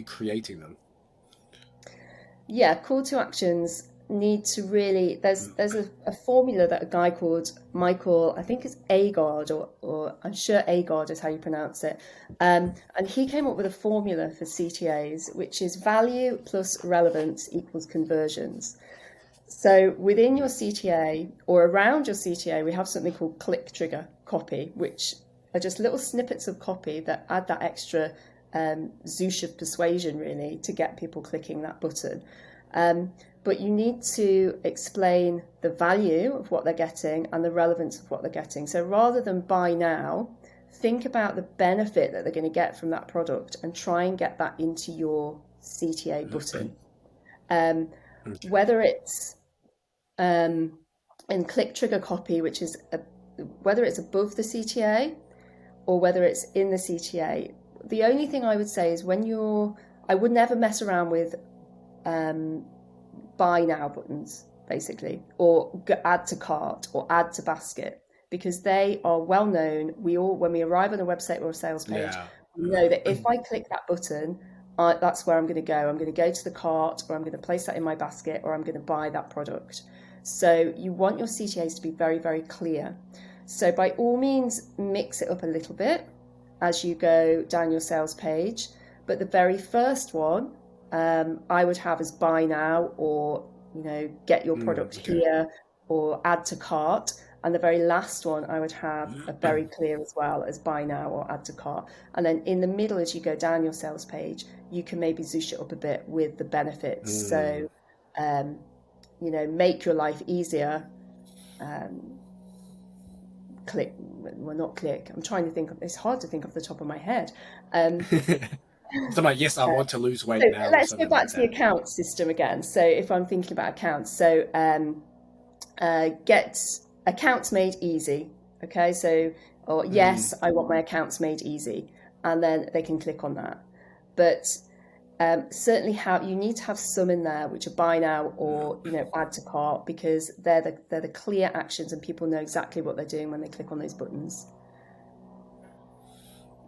creating them? Yeah, call to actions need to really, there's a formula that a guy called Michael, I think it's Agard, or I'm sure Agard is how you pronounce it, and he came up with a formula for CTAs, which is value plus relevance equals conversions. So within your CTA or around your CTA, we have something called click trigger copy, which are just little snippets of copy that add that extra zoosh of persuasion, really, to get people clicking that button. But you need to explain the value of what they're getting and the relevance of what they're getting. So rather than buy now, think about the benefit that they're going to get from that product and try and get that into your CTA button. Whether it's in click trigger copy, which is whether it's above the CTA or whether it's in the CTA, the only thing I would say is I would never mess around with buy now buttons, basically, or add to cart or add to basket, because they are well known. When we arrive on a website or a sales page, we know that if I click that button, that's where I'm going to go. I'm going to go to the cart, or I'm going to place that in my basket, or I'm going to buy that product. So you want your CTAs to be very, very clear. So by all means, mix it up a little bit as you go down your sales page. But the very first one, I would have as buy now, or get your product here, or add to cart. And the very last one I would have a very clear as well as buy now or add to cart. And then in the middle, as you go down your sales page, you can maybe zoosh it up a bit with the benefits. So make your life easier. Click, well, not click. I'm trying to think. It's hard to think off the top of my head. So like, yes, I want to lose weight now. Let's go back to the account system again. So if I'm thinking about accounts, so get accounts made easy. Okay, so yes, I want my accounts made easy, and then they can click on that. But certainly, you need to have some in there which are buy now or add to cart, because they're the clear actions, and people know exactly what they're doing when they click on those buttons.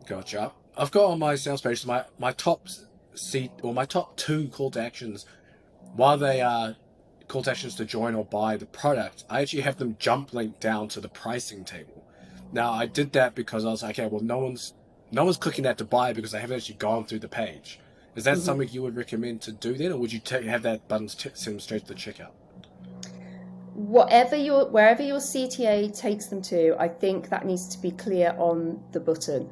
Gotcha. I've got on my sales page my top my top 2 call to actions. While they are call to actions to join or buy the product, I actually have them jump link down to the pricing table. Now I did that because I was like, okay, well, no one's clicking that to buy because they haven't actually gone through the page. Is that something you would recommend to do then, or would you have that button send them straight to the checkout? Wherever your CTA takes them to, I think that needs to be clear on the button,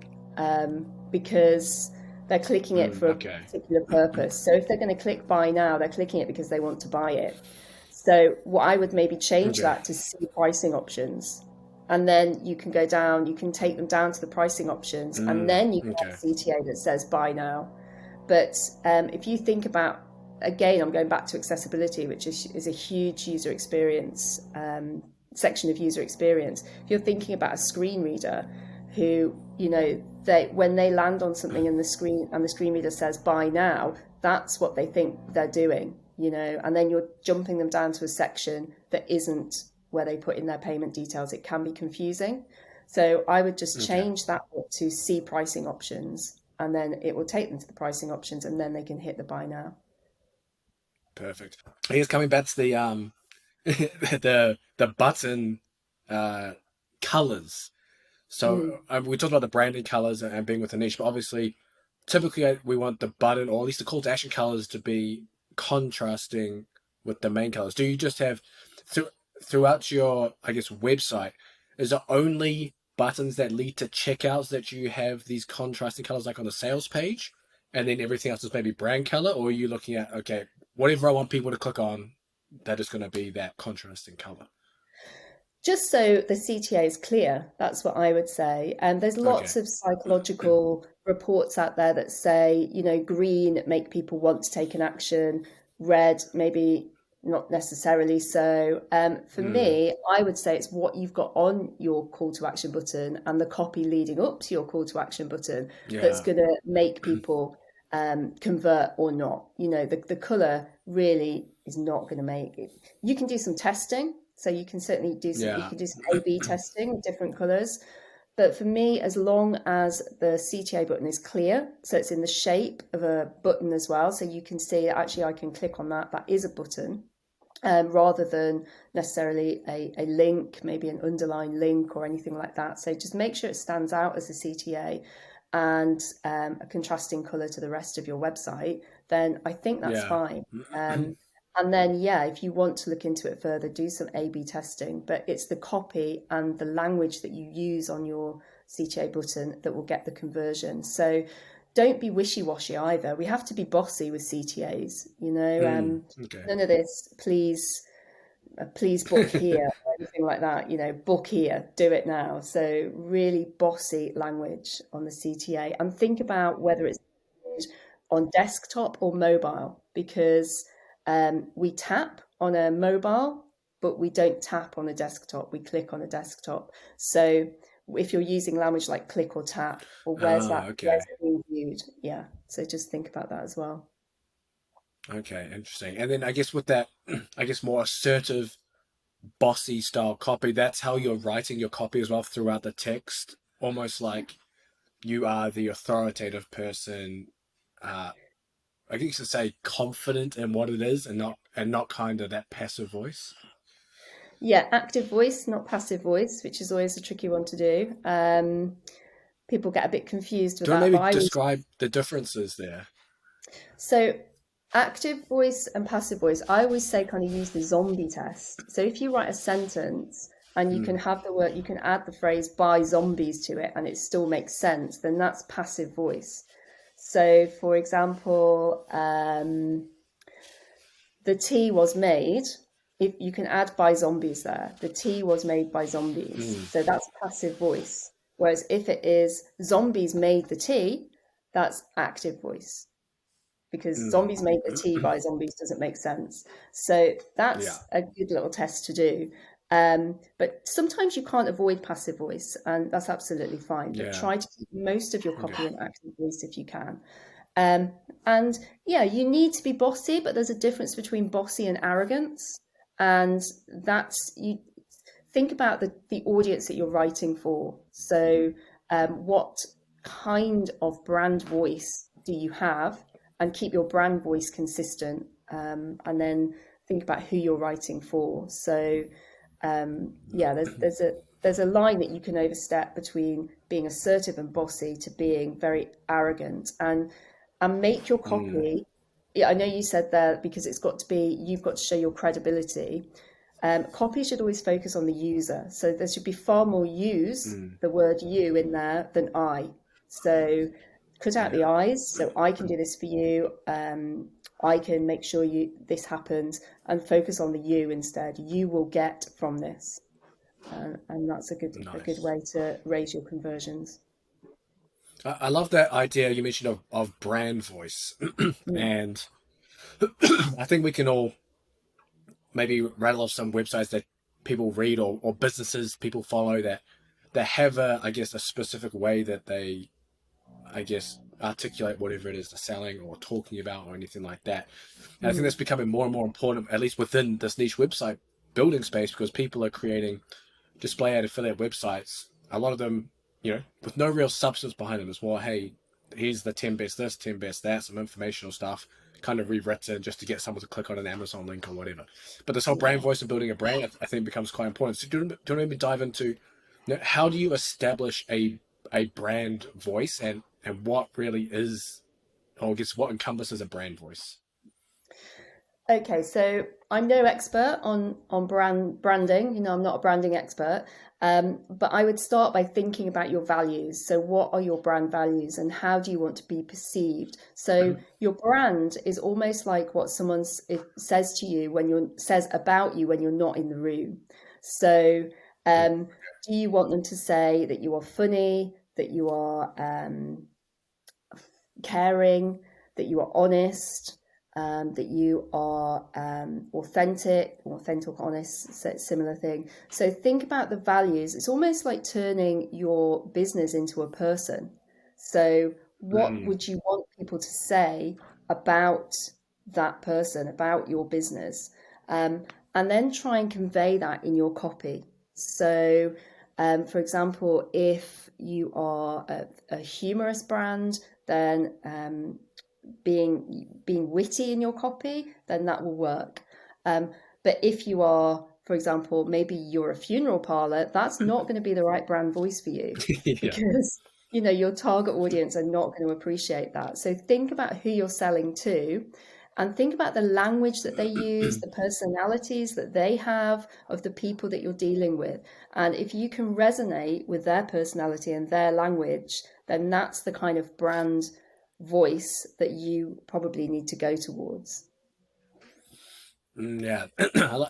because they're clicking it for a particular purpose. So if they're going to click buy now, they're clicking it because they want to buy it. So what I would maybe change that to see pricing options, and then you can go down, you can take them down to the pricing options, and then you can have a CTA that says buy now. But if you think about, again, I'm going back to accessibility, which is a huge user experience section of user experience. If you're thinking about a screen reader who, when they land on something in the screen and the screen reader says buy now, that's what they think they're doing, and then you're jumping them down to a section that isn't where they put in their payment details. It can be confusing. So I would just change that to see pricing options, and then it will take them to the pricing options, and then they can hit the buy now. Perfect. I guess coming back to the the button colors. So we talked about the branding colors and being with a niche, but obviously, typically we want the button, or at least the call to action colors, to be contrasting with the main colors. Do you just have throughout your, I guess, website, is it only buttons that lead to checkouts that you have these contrasting colors, like on the sales page, and then everything else is maybe brand color? Or are you looking at, okay, whatever I want people to click on, that is going to be that contrasting color? Just so the CTA is clear, that's what I would say. And there's lots of psychological reports out there that say, green make people want to take an action, red maybe not necessarily so. For me, I would say it's what you've got on your call to action button and the copy leading up to your call to action button that's going to make people convert or not. The color really is not going to make it. You can do some testing. So you can certainly do some, you can do some A/B testing with different colors. But for me, as long as the CTA button is clear, so it's in the shape of a button as well, so you can see actually I can click on that, that is a button, rather than necessarily a link, maybe an underlined link or anything like that. So just make sure it stands out as a CTA and a contrasting color to the rest of your website, then I think that's fine. And then, if you want to look into it further, do some A/B testing. But it's the copy and the language that you use on your CTA button that will get the conversion. So don't be wishy-washy either. We have to be bossy with CTAs, Okay. none of this, please book here or anything like that, book here, do it now. So really bossy language on the CTA, and think about whether it's on desktop or mobile, because we tap on a mobile, but we don't tap on a desktop, we click on a desktop. So if you're using language like click or tap, or where's it being viewed? Yeah, so just think about that as well. Okay, interesting. And then I guess with that, I guess more assertive, bossy style copy, that's how you're writing your copy as well throughout the text, almost like you are the authoritative person, I guess you could say confident in what it is, and not kind of that passive voice. Yeah, active voice, not passive voice, which is always a tricky one to do. People get a bit confused with Do you that. want to maybe describe the differences there? So active voice and passive voice, I always say kind of use the zombie test. So if you write a sentence and you can have the word, you can add the phrase by zombies to it and it still makes sense, then that's passive voice. So for example, the tea was made, if you can add by zombies there, the tea was made by zombies. So that's passive voice. Whereas if it is zombies made the tea, that's active voice. Because zombies made the tea by zombies doesn't make sense. So that's a good little test to do. But sometimes you can't avoid passive voice, and that's absolutely fine. But try to keep most of your copy in active voice if you can. And yeah, you need to be bossy, but there's a difference between bossy and arrogance. And that's, you think about the audience that you're writing for. So what kind of brand voice do you have? And keep your brand voice consistent, and then think about who you're writing for. So there's a line that you can overstep between being assertive and bossy to being very arrogant, and make your copy. Yeah, I know you said that because you've got to show your credibility. Copy should always focus on the user, so there should be far more the word you in there than I. So cut out the I's, so I can do this for you, I can make sure this happens, and focus on the you instead. You will get from this, and that's a good way to raise your conversions. I love that idea you mentioned of brand voice. And I think we can all maybe rattle off some websites that people read, or businesses people follow that have a specific way that they, articulate whatever it is they're selling or talking about or anything like that. And I think that's becoming more and more important, at least within this niche website building space, because people are creating display ad affiliate websites. A lot of them, with no real substance behind them. It's more, hey, here's the 10 best this, 10 best that, some informational stuff, kind of rewritten just to get someone to click on an Amazon link or whatever. But this whole brand voice and building a brand, I think, becomes quite important. So do you want to dive into, how do you establish a brand voice, and what really is, or I guess what encompasses a brand voice? Okay, so I'm no expert on branding. I'm not a branding expert, but I would start by thinking about your values. So what are your brand values, and how do you want to be perceived? So your brand is almost like what someone says to you says about you when you're not in the room. So do you want them to say that you are funny, that you are caring, that you are honest, that you are authentic, honest, so it's a similar thing. So think about the values. It's almost like turning your business into a person. So what would you want people to say about that person, about your business? And then try and convey that in your copy. So for example, if you are a humorous brand, then being witty in your copy, then that will work. But if you are, for example, maybe you're a funeral parlor, that's not going to be the right brand voice for you because your target audience are not going to appreciate that. So think about who you're selling to, and think about the language that they use, the personalities that they have of the people that you're dealing with. And if you can resonate with their personality and their language, then that's the kind of brand voice that you probably need to go towards. Yeah,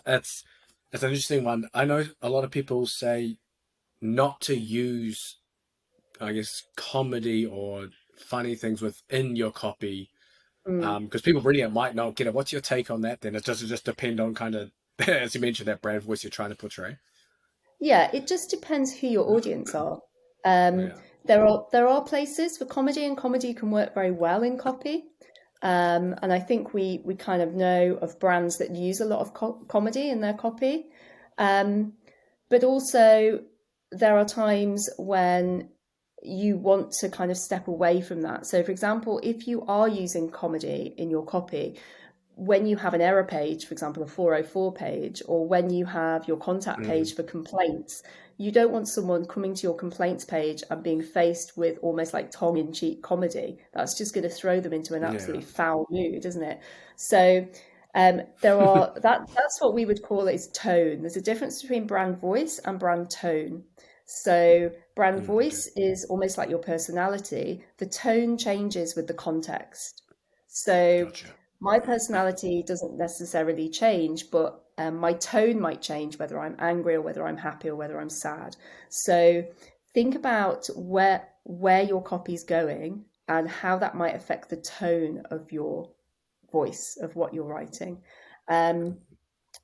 that's an interesting one. I know a lot of people say not to use, I guess, comedy or funny things within your copy, because people reading it might not get it. What's your take on that? Then it just depend on kind of, as you mentioned, that brand voice you're trying to portray. Yeah, it just depends who your audience are. Um, Yeah. there are places for comedy, and comedy can work very well in copy. And I think we kind of know of brands that use a lot of comedy in their copy. But also there are times when you want to kind of step away from that. So, for example, if you are using comedy in your copy, when you have an error page, for example, a 404 page, or when you have your contact page for complaints, you don't want someone coming to your complaints page and being faced with almost like tongue-in-cheek comedy. That's just going to throw them into an absolutely foul mood, isn't it? So that's what we would call is tone. There's a difference between brand voice and brand tone. So brand voice is almost like your personality. The tone changes with the context. So my personality doesn't necessarily change, but my tone might change, whether I'm angry or whether I'm happy or whether I'm sad. So think about where your copy's going and how that might affect the tone of your voice, of what you're writing.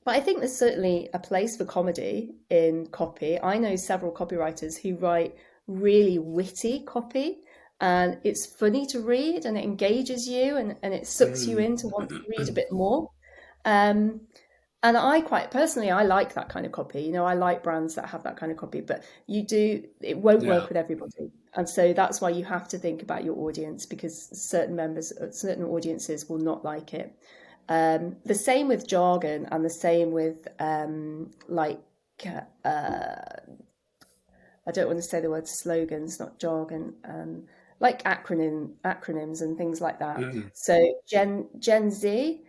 But I think there's certainly a place for comedy in copy. I know several copywriters who write really witty copy, and it's funny to read and it engages you and it sucks you in to want to read a bit more. And I quite personally, I like that kind of copy. You know, I like brands that have that kind of copy, but it won't work with everybody. And so that's why you have to think about your audience, because certain audiences will not like it. The same with jargon, and the same with I don't want to say the word slogans, not jargon, like acronyms and things like that. So Gen Z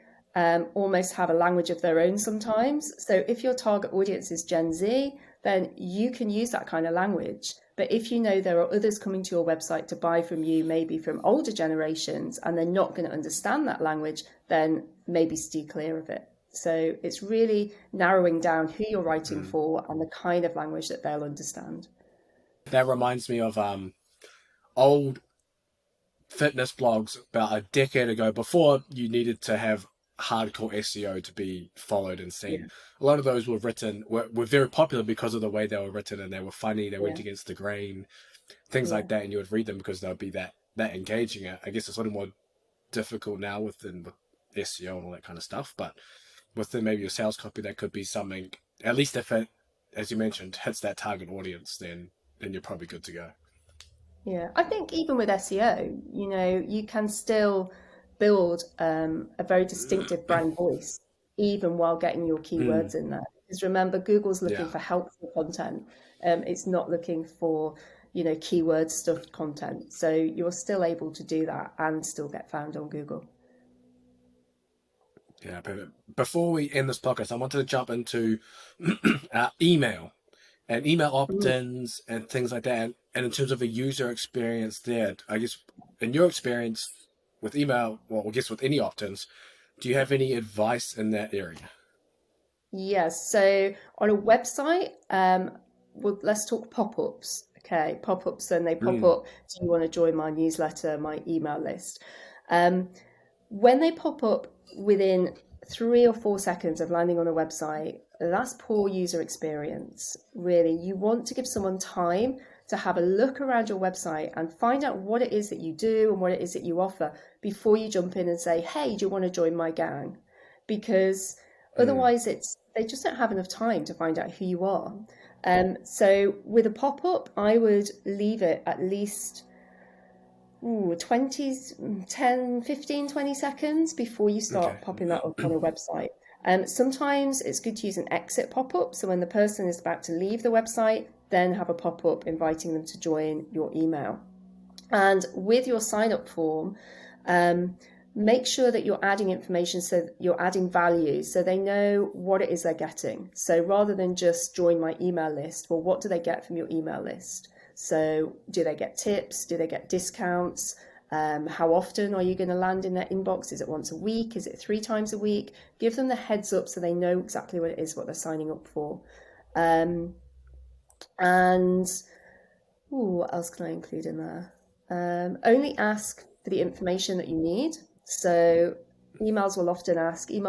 almost have a language of their own sometimes. So if your target audience is Gen Z, then you can use that kind of language. But if you know there are others coming to your website to buy from you, maybe from older generations, and they're not going to understand that language, then maybe steer clear of it. So it's really narrowing down who you're writing for and the kind of language that they'll understand. That reminds me of old fitness blogs about a decade ago, before you needed to have hardcore SEO to be followed and seen. A lot of those were very popular because of the way they were written, and they were funny, they went against the grain, things like that, and you would read them because they would be that engaging. I guess it's a little more difficult now with SEO and all that kind of stuff, but within maybe your sales copy, that could be something, at least if it, as you mentioned, hits that target audience, then you're probably good to go. Yeah, I think even with SEO, you know, you can still build a very distinctive brand voice, even while getting your keywords in there. Because remember, Google's looking for helpful content. It's not looking for, you know, keyword stuffed content. So you're still able to do that and still get found on Google. Yeah, but before we end this podcast, I wanted to jump into email and email opt-ins and things like that. And in terms of a user experience there, I guess in your experience with email, well, I guess with any opt-ins, do you have any advice in that area? Yes. So on a website, well, let's talk pop-ups. Okay, pop-ups, and they pop up, do you want to join my newsletter, my email list? When they pop up within 3 or 4 seconds of landing on a website, that's poor user experience. Really, you want to give someone time to have a look around your website and find out what it is that you do and what it is that you offer before you jump in and say, hey, do you want to join my gang? Because otherwise they just don't have enough time to find out who you are. So with a pop-up, I would leave it at least 20 seconds before you start popping that up on a website. Sometimes it's good to use an exit pop-up. So when the person is about to leave the website, then have a pop-up inviting them to join your email. And with your sign-up form, make sure that you're adding information, so you're adding value, so they know what it is they're getting. So rather than just join my email list, well, what do they get from your email list? So do they get tips? Do they get discounts? How often are you going to land in their inbox? Is it once a week? Is it 3 times a week? Give them the heads up so they know exactly what it is, what they're signing up for. And what else can I include in there? Only ask for the information that you need. So email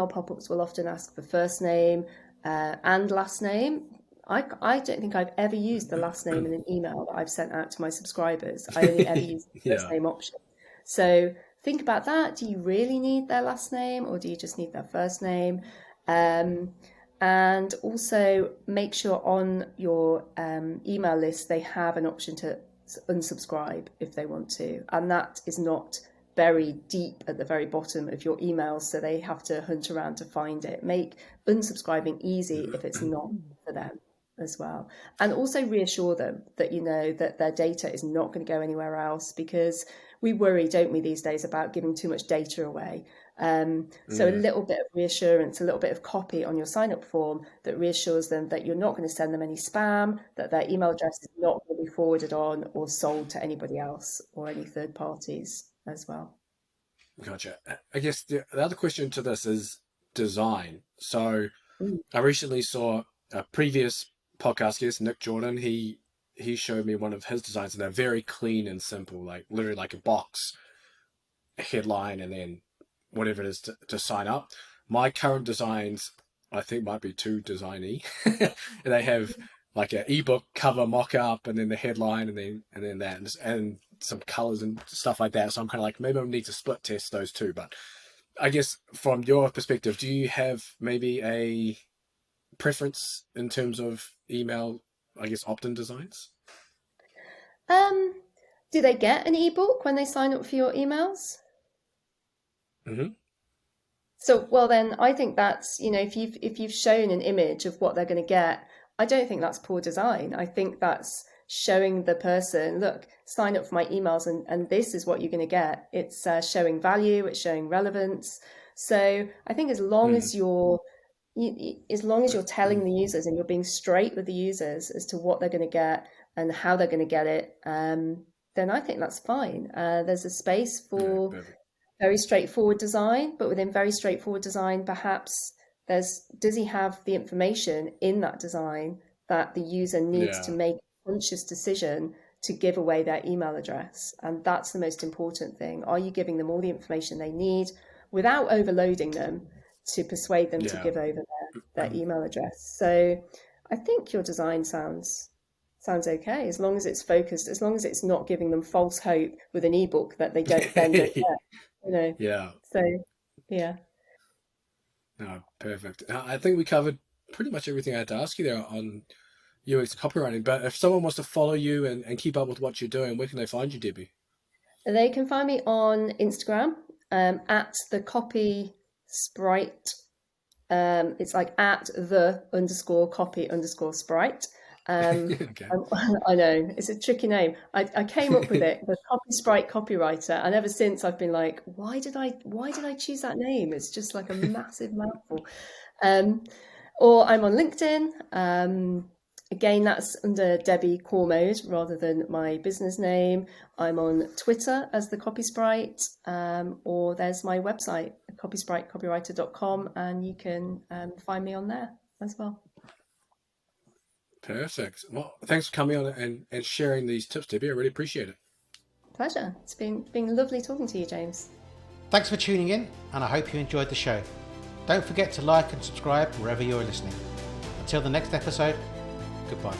pop-ups will often ask for first name and last name. I don't think I've ever used the last name in an email that I've sent out to my subscribers. I only ever use the first name option. So think about that. Do you really need their last name, or do you just need their first name? And also make sure on your email list they have an option to unsubscribe if they want to. And that is not buried deep at the very bottom of your emails, so they have to hunt around to find it. Make unsubscribing easy if it's not for them as well. And also reassure them that you know that their data is not going to go anywhere else, because we worry, don't we, these days about giving too much data away. So a little bit of reassurance, a little bit of copy on your sign-up form that reassures them that you're not going to send them any spam, that their email address is not going to be forwarded on or sold to anybody else or any third parties as well. Gotcha. I guess the other question to this is design. So I recently saw a previous podcast guest, Nick Jordan. He showed me one of his designs, and they're very clean and simple, like literally like a box, a headline, and then whatever it is to sign up. My current designs, I think, might be too designy. They have like an ebook cover mock-up, and then the headline, and then that, and some colors and stuff like that. So I'm kind of like, maybe I need to split test those two. But I guess from your perspective, do you have maybe a preference in terms of email, I guess, opt-in designs? Do they get an ebook when they sign up for your emails? Mm-hmm. So, well, then I think that's, if you've shown an image of what they're going to get, I don't think that's poor design. I think that's showing the person, look, sign up for my emails and this is what you're going to get. It's showing value, it's showing relevance. So I think as long as you're telling the users and you're being straight with the users as to what they're going to get and how they're going to get it, then I think that's fine. There's a space for very straightforward design, but within very straightforward design, perhaps does he have the information in that design that the user needs to make a conscious decision to give away their email address? And that's the most important thing. Are you giving them all the information they need without overloading them to persuade them to give over their email address? So I think your design sounds okay, as long as it's focused, as long as it's not giving them false hope with an ebook that they don't get. Yeah. So, yeah. No, perfect. I think we covered pretty much everything I had to ask you there on UX copywriting. But if someone wants to follow you and keep up with what you're doing, where can they find you, Debbie? They can find me on Instagram at the copy sprite. It's like at the _copy _sprite. Okay. I know it's a tricky name. I came up with it, the Copy Sprite copywriter, and ever since I've been like, why did I choose that name? It's just like a massive mouthful. Or I'm on LinkedIn. Again, that's under Debbie Cormode rather than my business name. I'm on Twitter as the Copy Sprite, or there's my website, copyspritecopywriter.com, and you can find me on there as well. Perfect. Well, thanks for coming on and sharing these tips, Debbie. I really appreciate it. Pleasure. It's been lovely talking to you, James. Thanks for tuning in, and I hope you enjoyed the show. Don't forget to like and subscribe wherever you're listening. Until the next episode, goodbye.